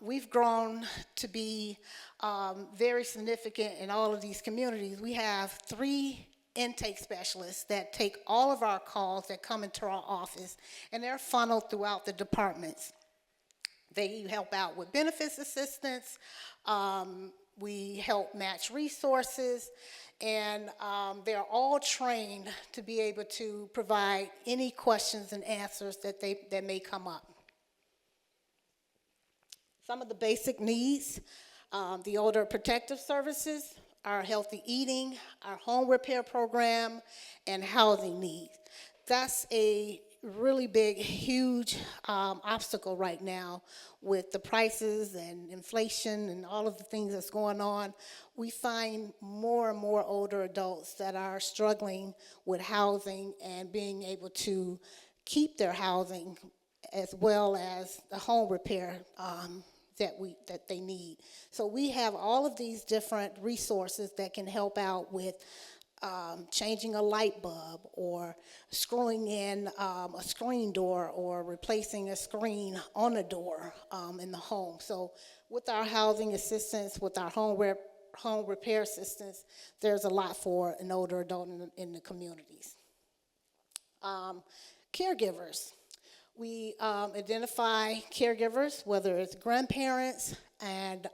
We've grown to be very significant in all of these communities. We have 3 intake specialists that take all of our calls that come into our office, and they're funneled throughout the departments. They help out with benefits assistance, we help match resources, and they're all trained to be able to provide any questions and answers that may come up. Some of the basic needs, the older protective services, our healthy eating, our home repair program, and housing needs. That's a really big, huge obstacle right now with the prices and inflation and all of the things that's going on. We find more and more older adults that are struggling with housing and being able to keep their housing as well as the home repair that they need. So we have all of these different resources that can help out with changing a light bulb or screwing in a screen door or replacing a screen on a door in the home. So with our housing assistance, with our home repair assistance, there's a lot for an older adult in the communities. Caregivers. We identify caregivers, whether it's grandparents and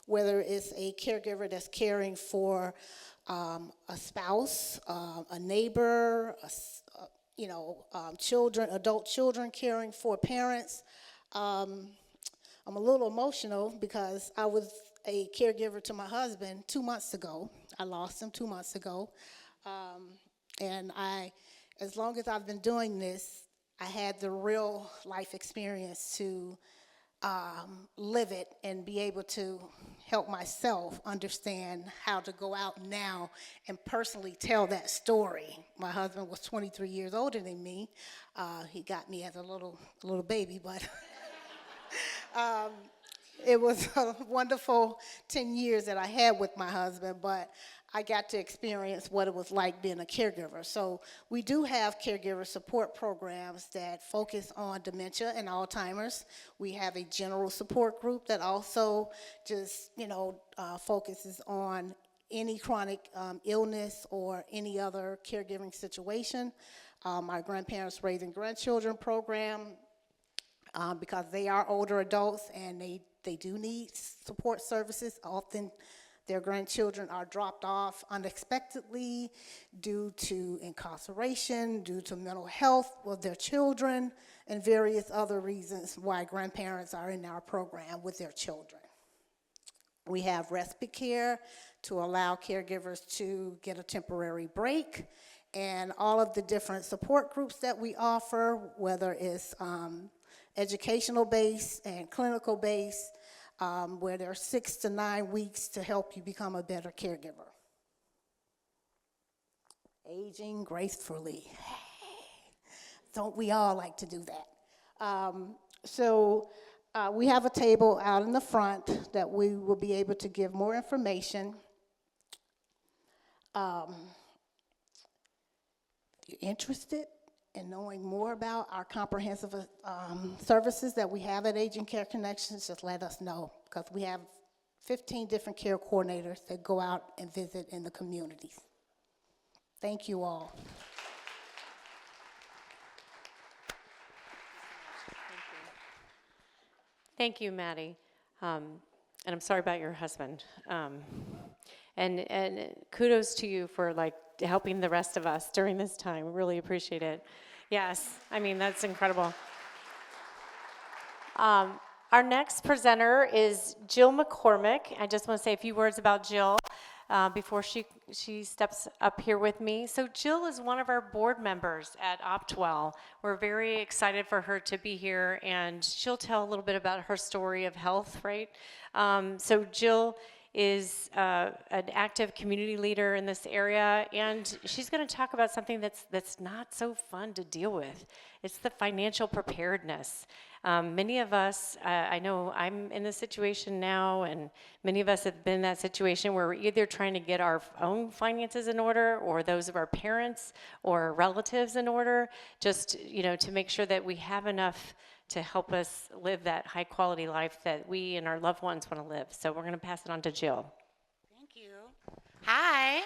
whether it's a caregiver that's caring for a spouse, a neighbor, children, adult children caring for parents. I'm a little emotional because I was a caregiver to my husband 2 months ago. I lost him 2 months ago. And as long as I've been doing this, I had the real life experience to live it and be able to help myself understand how to go out now and personally tell that story. My husband was 23 years older than me. He got me as a little baby, but it was a wonderful 10 years that I had with my husband, but I got to experience what it was like being a caregiver. So we do have caregiver support programs that focus on dementia and Alzheimer's. We have a general support group that also just, focuses on any chronic illness or any other caregiving situation. Our grandparents raising grandchildren program, because they are older adults and they do need support services. Often their grandchildren are dropped off unexpectedly due to incarceration, due to mental health of their children, and various other reasons why grandparents are in our program with their children. We have respite care to allow caregivers to get a temporary break, and all of the different support groups that we offer, whether it's educational based and clinical based, where there are 6 to 9 weeks to help you become a better caregiver. Aging gracefully. Don't we all like to do that? So We have a table out in the front that we will be able to give more information. If you're interested in knowing more about our comprehensive services that we have at Aging Care Connections, just let us know, because we have 15 different care coordinators that go out and visit in the communities. Thank you all. Thank you, Maddie. And I'm sorry about your husband. And kudos to you for helping the rest of us during this time. We really appreciate it. Yes, I mean, that's incredible. Our next presenter is Jill McCormick. I just want to say a few words about Jill before she steps up here with me. So Jill is one of our board members at OptWell. We're very excited for her to be here, and she'll tell a little bit about her story of health, right? So Jill is an active community leader in this area, and she's going to talk about something that's not so fun to deal with. It's the financial preparedness. Many of us, I know I'm in this situation now, and many of us have been in that situation where we're either trying to get our own finances in order, or those of our parents or relatives in order, just to make sure that we have enough to help us live that high quality life that we and our loved ones want to live. So we're going to pass it on to Jill. Thank you. Hi.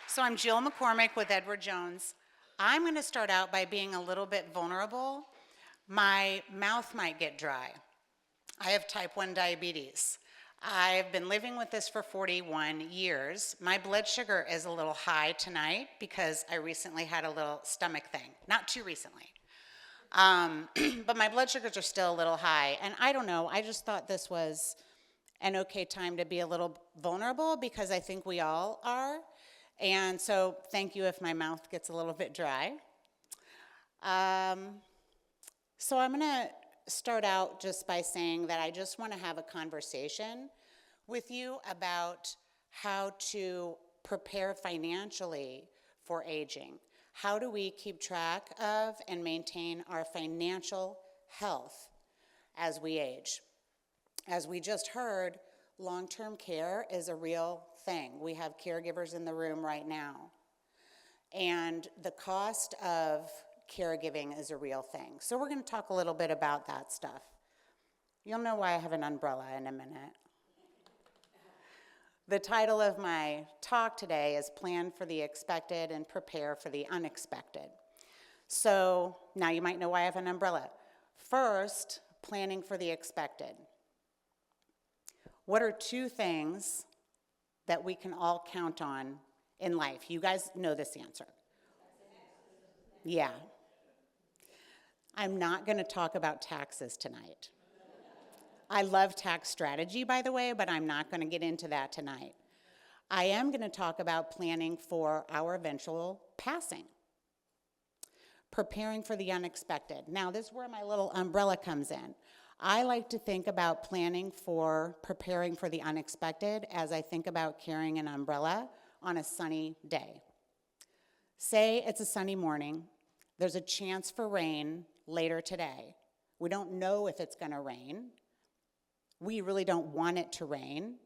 So I'm Jill McCormick with Edward Jones. I'm going to start out by being a little bit vulnerable. My mouth might get dry. I have type 1 diabetes. I've been living with this for 41 years. My blood sugar is a little high tonight because I recently had a little stomach thing. Not too recently. But my blood sugars are still a little high. And I don't know, I just thought this was an okay time to be a little vulnerable, because I think we all are. And so thank you if my mouth gets a little bit dry. So I'm going to start out just by saying that I just want to have a conversation with you about how to prepare financially for aging. How do we keep track of and maintain our financial health as we age? As we just heard, long-term care is a real thing. We have caregivers in the room right now. And the cost of caregiving is a real thing. So we're going to talk a little bit about that stuff. You'll know why I have an umbrella in a minute. The title of my talk today is Plan for the Expected and Prepare for the Unexpected. So now you might know why I have an umbrella. First, planning for the expected. What are two things that we can all count on in life? You guys know this answer. Yeah. I'm not going to talk about taxes tonight. I love tax strategy, by the way, but I'm not going to get into that tonight. I am going to talk about planning for our eventual passing. Preparing for the unexpected. Now, this is where my little umbrella comes in. I like to think about planning for preparing for the unexpected as I think about carrying an umbrella on a sunny day. Say it's a sunny morning. There's a chance for rain later today. We don't know if it's going to rain. We really don't want it to rain,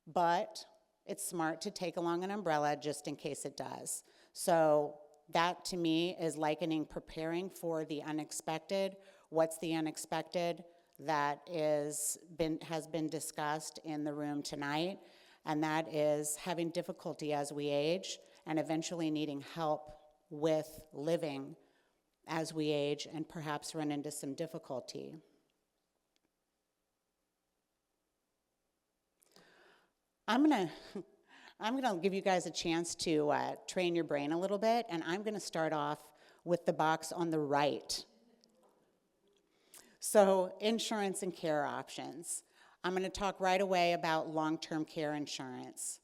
but it's smart to take along an umbrella just in case it does. So that to me is likening preparing for the unexpected. What's the unexpected that has been discussed in the room tonight? And that is having difficulty as we age and eventually needing help with living as we age and perhaps run into some difficulty. I'm gonna give you guys a chance to train your brain a little bit, and I'm gonna start off with the box on the right. So, insurance and care options. I'm gonna talk right away about long-term care insurance.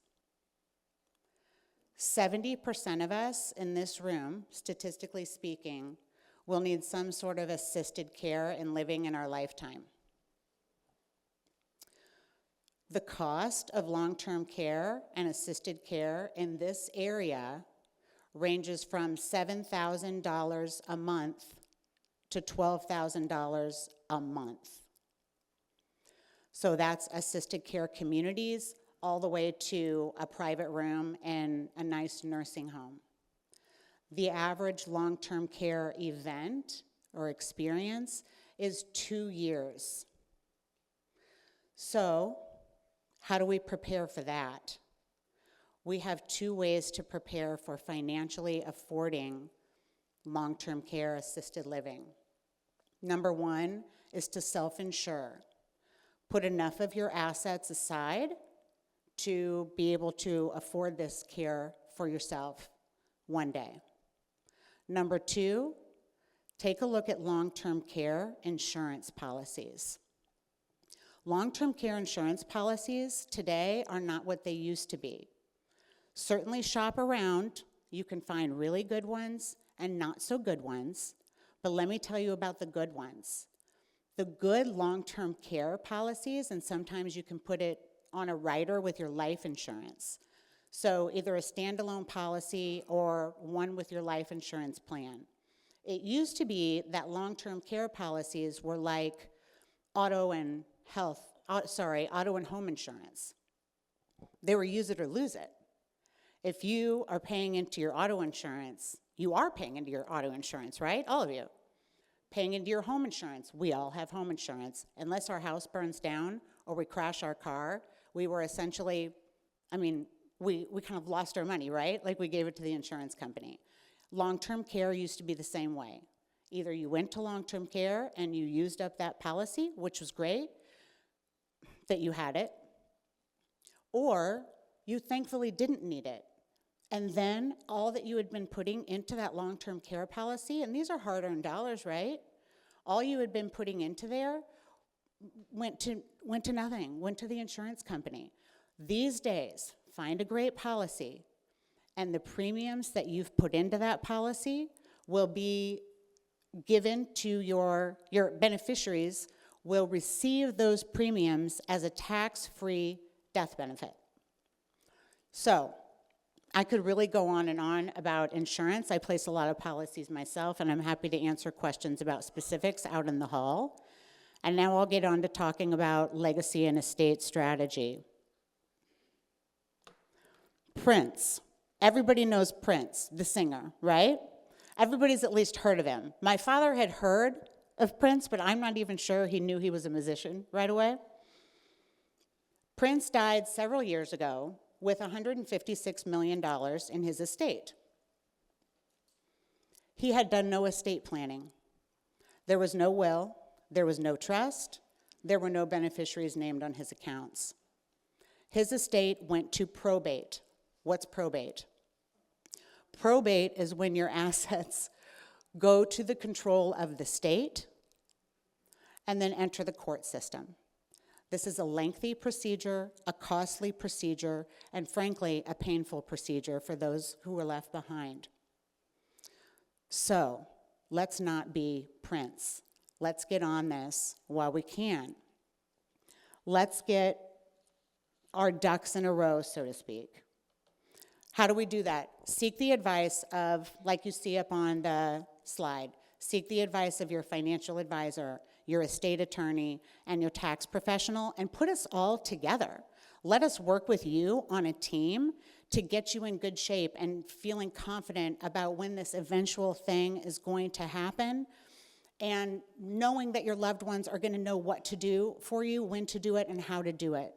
70% of us in this room, statistically speaking, will need some sort of assisted care in living in our lifetime. The cost of long-term care and assisted care in this area ranges from $7,000 a month to $12,000 a month. So that's assisted care communities all the way to a private room and a nice nursing home. The average long-term care event or experience is 2 years. So how do we prepare for that? We have 2 ways to prepare for financially affording long-term care assisted living. Number 1 is to self-insure. Put enough of your assets aside to be able to afford this care for yourself one day. Number 2, take a look at long-term care insurance policies. Long-term care insurance policies today are not what they used to be. Certainly shop around. You can find really good ones and not so good ones, but let me tell you about the good ones. The good long-term care policies, and sometimes you can put it on a rider with your life insurance. So either a standalone policy or one with your life insurance plan. It used to be that long-term care policies were like auto and home insurance. They were use it or lose it. If you are paying into your auto insurance, you are paying into your auto insurance, right? All of you. Paying into your home insurance. We all have home insurance. Unless our house burns down or we crash our car, we were essentially, we kind of lost our money, right? Like we gave it to the insurance company. Long-term care used to be the same way. Either you went to long-term care and you used up that policy, which was great that you had it, or you thankfully didn't need it. And then all that you had been putting into that long-term care policy, and these are hard-earned dollars, right? All you had been putting into there went to nothing, went to the insurance company. These days, find a great policy, and the premiums that you've put into that policy will be given to your beneficiaries will receive those premiums as a tax-free death benefit. So, I could really go on and on about insurance. I place a lot of policies myself, and I'm happy to answer questions about specifics out in the hall. And now I'll get on to talking about legacy and estate strategy. Prince. Everybody knows Prince, the singer, right? Everybody's at least heard of him. My father had heard of Prince, but I'm not even sure he knew he was a musician right away. Prince died several years ago with $156 million in his estate. He had done no estate planning. There was no will, there was no trust, there were no beneficiaries named on his accounts. His estate went to probate. What's probate? Probate is when your assets go to the control of the state and then enter the court system. This is a lengthy procedure, a costly procedure, and frankly, a painful procedure for those who were left behind. So, let's not be Prince. Let's get on this while we can. Let's get our ducks in a row, so to speak. How do we do that? Seek the advice of, like you see up on the slide, seek the advice of your financial advisor, your estate attorney, and your tax professional, and put us all together. Let us work with you on a team to get you in good shape and feeling confident about when this eventual thing is going to happen, and knowing that your loved ones are going to know what to do for you, when to do it, and how to do it.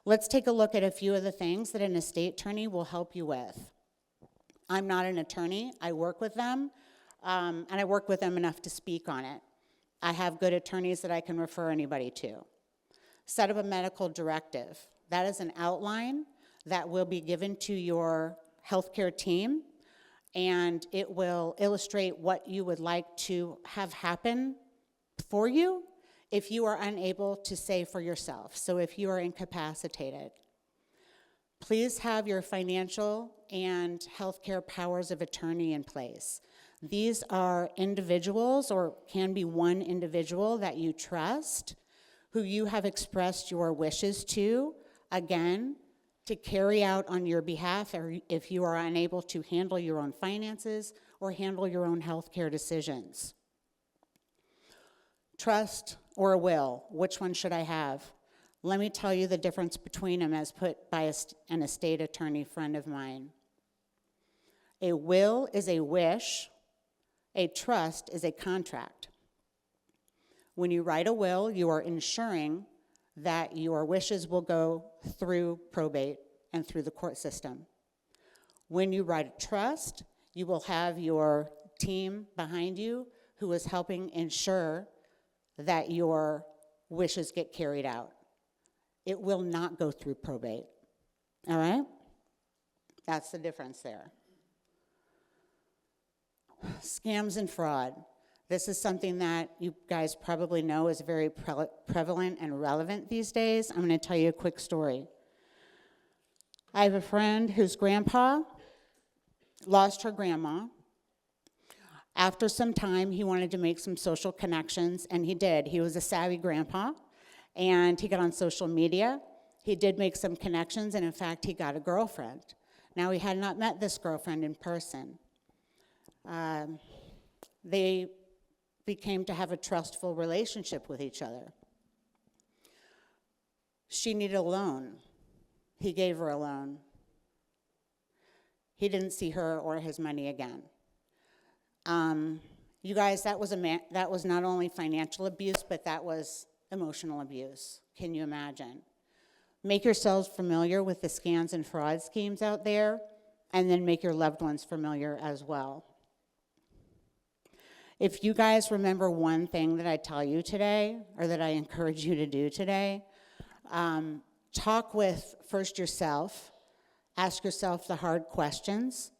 Let's take a look at a few of the things that an estate attorney will help you with. I'm not an attorney. I work with them, and I work with them enough to speak on it. I have good attorneys that I can refer anybody to. Set up a medical directive. That is an outline that will be given to your healthcare team, and it will illustrate what you would like to have happen for you if you are unable to say for yourself. So if you are incapacitated, please have your financial and healthcare powers of attorney in place. These are individuals, or can be one individual that you trust, who you have expressed your wishes to, again, to carry out on your behalf, or if you are unable to handle your own finances or handle your own healthcare decisions. Trust or a will, which one should I have? Let me tell you the difference between them as put by an estate attorney friend of mine. A will is a wish, a trust is a contract. When you write a will, you are ensuring that your wishes will go through probate and through the court system. When you write a trust, you will have your team behind you who is helping ensure that your wishes get carried out. It will not go through probate. All right? That's the difference there. Scams and fraud. This is something that you guys probably know is very prevalent and relevant these days. I'm going to tell you a quick story. I have a friend whose grandpa lost her grandma. After some time, he wanted to make some social connections, and he did. He was a savvy grandpa, and he got on social media. He did make some connections, and in fact, he got a girlfriend. Now, he had not met this girlfriend in person. They became to have a trustful relationship with each other. She needed a loan. He gave her a loan. He didn't see her or his money again. You guys, that was not only financial abuse, but that was emotional abuse. Can you imagine? Make yourselves familiar with the scams and fraud schemes out there, and then make your loved ones familiar as well. If you guys remember one thing that I tell you today, or that I encourage you to do today, talk with first yourself, ask yourself the hard questions,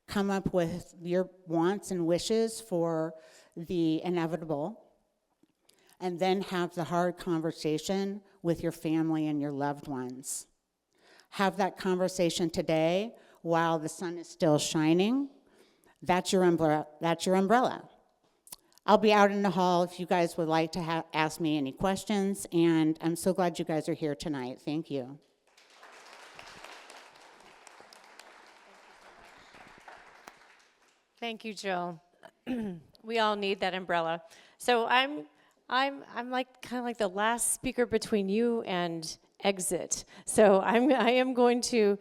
come up with your wants and wishes for the inevitable, and then have the hard conversation with your family and your loved ones. Have that conversation today while the sun is still shining. That's your umbrella. I'll be out in the hall if you guys would like to ask me any questions, and I'm so glad you guys are here tonight. Thank you. Thank you, Jill. We all need that umbrella. So I'm like kind of like the last speaker between you and exit. So I am going to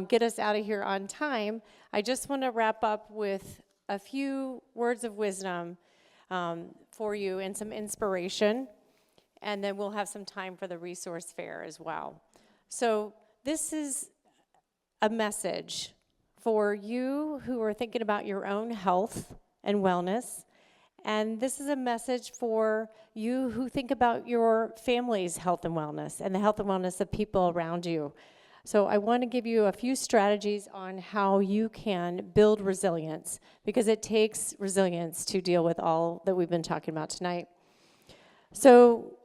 get us out of here on time. I just want to wrap up with a few words of wisdom for you and some inspiration, and then we'll have some time for the resource fair as well. So this is a message for you who are thinking about your own health and wellness, and this is a message for you who think about your family's health and wellness and the health and wellness of people around you. So I want to give you a few strategies on how you can build resilience, because it takes resilience to deal with all that we've been talking about tonight. So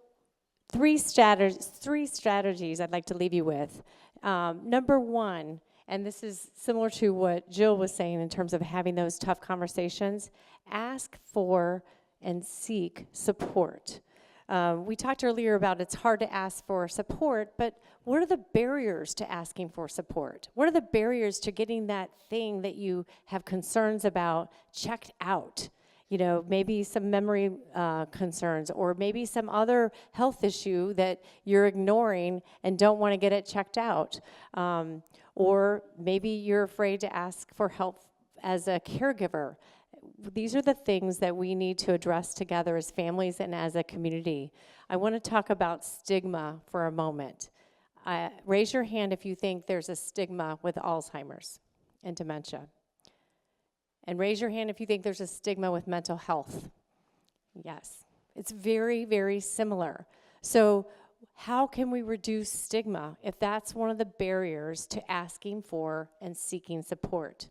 three strategies I'd like to leave you with. Number one, and this is similar to what Jill was saying in terms of having those tough conversations, ask for and seek support. We talked earlier about it's hard to ask for support, but what are the barriers to asking for support? What are the barriers to getting that thing that you have concerns about checked out? You know, maybe some memory concerns, or maybe some other health issue that you're ignoring and don't want to get it checked out. Or maybe you're afraid to ask for help as a caregiver. These are the things that we need to address together as families and as a community. I want to talk about stigma for a moment. Raise your hand if you think there's a stigma with Alzheimer's and dementia. And raise your hand if you think there's a stigma with mental health. Yes, it's very, very similar. So how can we reduce stigma if that's one of the barriers to asking for and seeking support?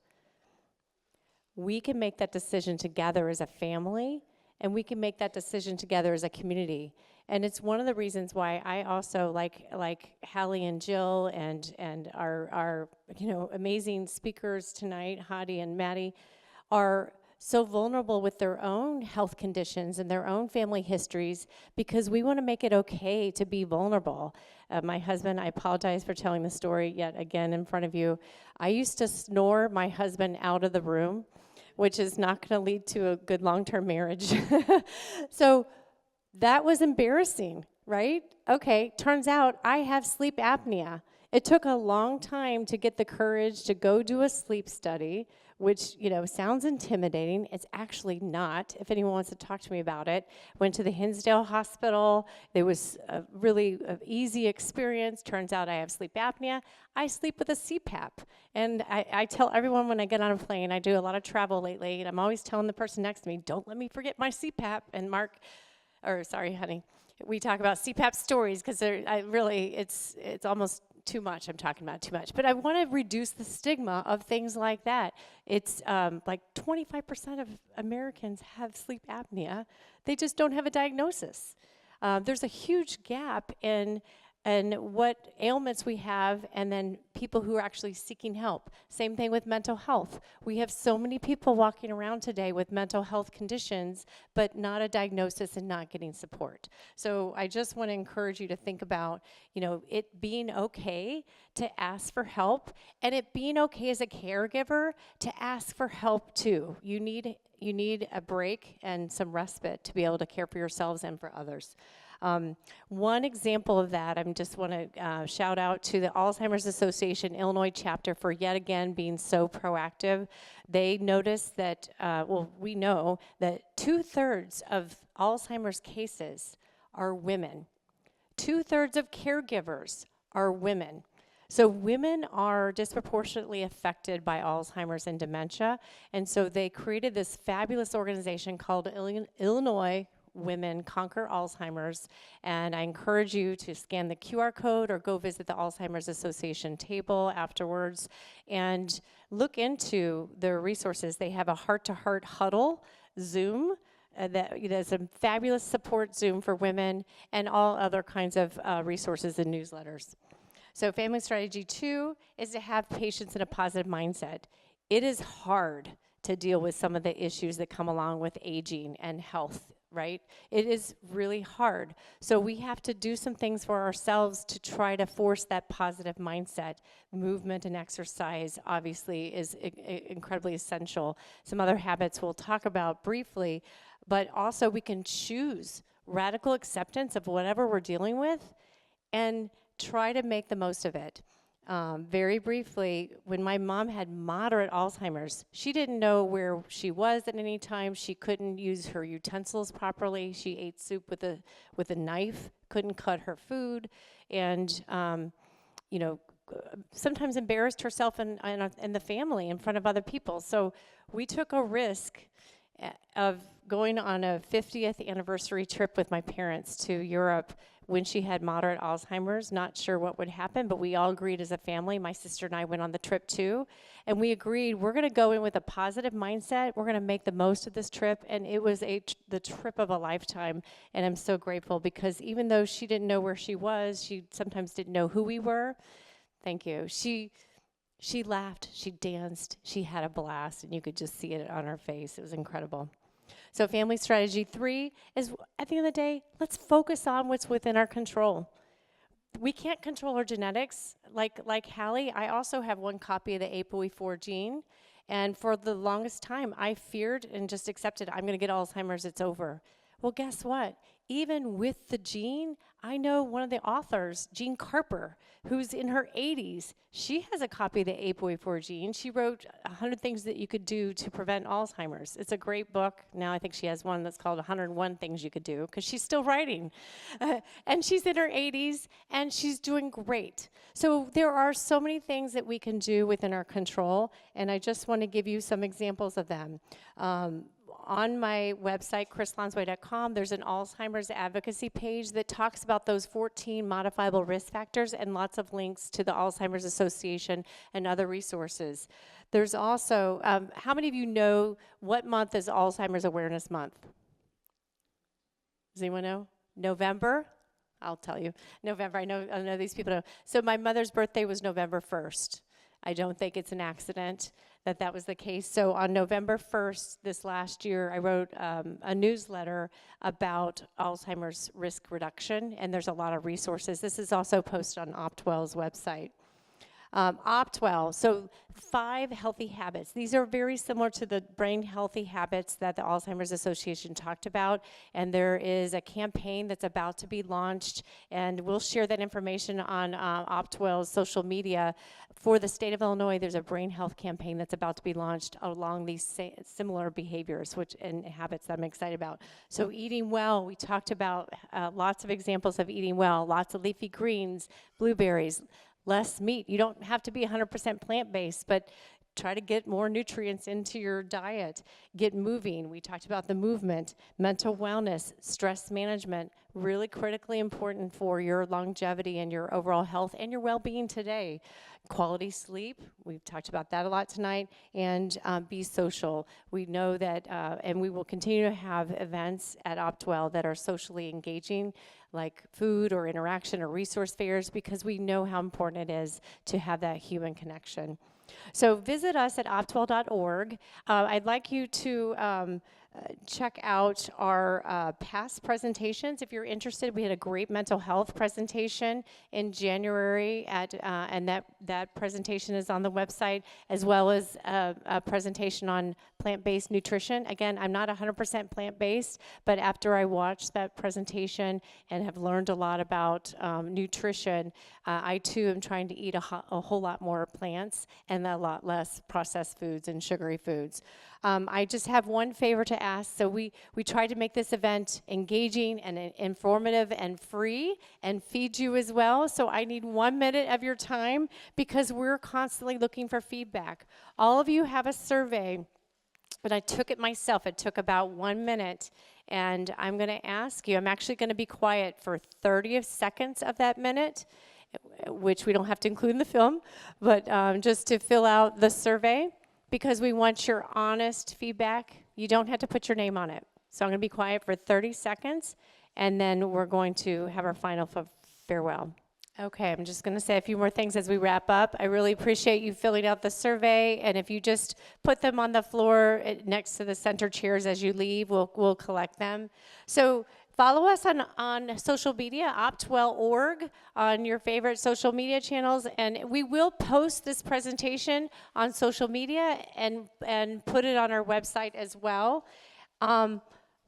We can make that decision together as a family, and we can make that decision together as a community. And it's one of the reasons why I also like Hallie and Jill and our amazing speakers tonight, Hadi and Maddie, are so vulnerable with their own health conditions and their own family histories, because we want to make it okay to be vulnerable. My husband, I apologize for telling the story yet again in front of you. I used to snore my husband out of the room, which is not going to lead to a good long-term marriage. So That was embarrassing, right? Okay, turns out I have sleep apnea. It took a long time to get the courage to go do a sleep study, which, sounds intimidating. It's actually not. If anyone wants to talk to me about it, went to the Hinsdale Hospital. It was a really easy experience. Turns out I have sleep apnea. I sleep with a CPAP. And I tell everyone when I get on a plane, I do a lot of travel lately, and I'm always telling the person next to me, don't let me forget my CPAP. And sorry, honey, we talk about CPAP stories because it's almost too much. I'm talking about too much. But I want to reduce the stigma of things like that. It's like 25% of Americans have sleep apnea. They just don't have a diagnosis. There's a huge gap in what ailments we have, and then people who are actually seeking help. Same thing with mental health. We have so many people walking around today with mental health conditions, but not a diagnosis and not getting support. So I just want to encourage you to think about, it being okay to ask for help, and it being okay as a caregiver to ask for help too. You need a break and some respite to be able to care for yourselves and for others. One example of that, I just want to shout out to the Alzheimer's Association Illinois chapter for yet again being so proactive. They noticed that, we know that 2/3 of Alzheimer's cases are women. 2/3 of caregivers are women. So women are disproportionately affected by Alzheimer's and dementia, and so they created this fabulous organization called Illinois Women Conquer Alzheimer's, and I encourage you to scan the QR code or go visit the Alzheimer's Association table afterwards and look into their resources. They have a heart-to-heart huddle Zoom there's a fabulous support Zoom for women and all other kinds of resources and newsletters. So family strategy 2 is to have patience and a positive mindset. It is hard to deal with some of the issues that come along with aging and health, right? It is really hard. So we have to do some things for ourselves to try to force that positive mindset. Movement and exercise obviously is incredibly essential. Some other habits we'll talk about briefly, but also we can choose radical acceptance of whatever we're dealing with and try to make the most of it. Very briefly, when my mom had moderate Alzheimer's, she didn't know where she was at any time. She couldn't use her utensils properly. She ate soup with a knife, couldn't cut her food, and sometimes embarrassed herself and the family in front of other people. So we took a risk of going on a 50th anniversary trip with my parents to Europe when she had moderate Alzheimer's. Not sure what would happen, but we all agreed as a family. My sister and I went on the trip too, and we agreed we're going to go in with a positive mindset. We're going to make the most of this trip, and it was the trip of a lifetime, and I'm so grateful because even though she didn't know where she was, she sometimes didn't know who we were. Thank you. She laughed, she danced, she had a blast, and you could just see it on her face. It was incredible. So family strategy 3 is, at the end of the day, let's focus on what's within our control. We can't control our genetics. Like Hallie, I also have one copy of the APOE4 gene, and for the longest time, I feared and just accepted, I'm going to get Alzheimer's, it's over. Well, guess what? Even with the gene, I know one of the authors, Jean Carper, who's in her 80s. She has a copy of the APOE4 gene. She wrote 100 Things That You Could Do to Prevent Alzheimer's. It's a great book. Now I think she has one that's called 101 Things You Could Do, because she's still writing. And she's in her 80s, and she's doing great. So there are so many things that we can do within our control, and I just want to give you some examples of them. On my website, chrislonsway.com, there's an Alzheimer's advocacy page that talks about those 14 modifiable risk factors and lots of links to the Alzheimer's Association and other resources. There's also, how many of you know what month is Alzheimer's Awareness Month? Does anyone know? November? I'll tell you. November, I know these people know. So my mother's birthday was November 1st. I don't think it's an accident that was the case. So on November 1st this last year, I wrote a newsletter about Alzheimer's risk reduction, and there's a lot of resources. This is also posted on OptWell's website. OptWell, so 5 healthy habits. These are very similar to the brain healthy habits that the Alzheimer's Association talked about, and there is a campaign that's about to be launched, and we'll share that information on OptWell's social media. For the state of Illinois, there's a brain health campaign that's about to be launched along these similar behaviors and habits that I'm excited about. So eating well, we talked about lots of examples of eating well, lots of leafy greens, blueberries, less meat. You don't have to be 100% plant-based, but try to get more nutrients into your diet. Get moving. We talked about the movement, mental wellness, stress management, really critically important for your longevity and your overall health and your well-being today. Quality sleep, we've talked about that a lot tonight, and be social. We know that, and we will continue to have events at OptWell that are socially engaging, like food or interaction or resource fairs, because we know how important it is to have that human connection. So visit us at optwell.org. I'd like you to check out our past presentations if you're interested. We had a great mental health presentation in January, and that presentation is on the website, as well as a presentation on plant-based nutrition. Again, I'm not 100% plant-based, but after I watched that presentation and have learned a lot about nutrition, I too am trying to eat a whole lot more plants and a lot less processed foods and sugary foods. I just have one favor to ask. So we tried to make this event engaging and informative and free and feed you as well. So I need 1 minute of your time because we're constantly looking for feedback. All of you have a survey, but I took it myself. It took about 1 minute. And I'm going to ask you, I'm actually going to be quiet for 30 seconds of that minute, which we don't have to include in the film, but just to fill out the survey, because we want your honest feedback. You don't have to put your name on it. So I'm going to be quiet for 30 seconds, and then we're going to have our final farewell. Okay, I'm just going to say a few more things as we wrap up. I really appreciate you filling out the survey, and if you just put them on the floor next to the center chairs as you leave, we'll collect them. So follow us on social media, OptWell.org, on your favorite social media channels, and we will post this presentation on social media and put it on our website as well.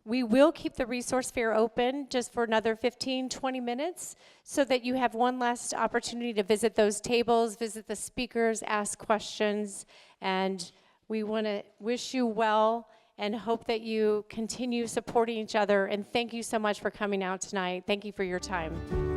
We will keep the resource fair open just for another 15, 20 minutes so that you have one last opportunity to visit those tables, visit the speakers, ask questions, and we want to wish you well and hope that you continue supporting each other. And thank you so much for coming out tonight. Thank you for your time.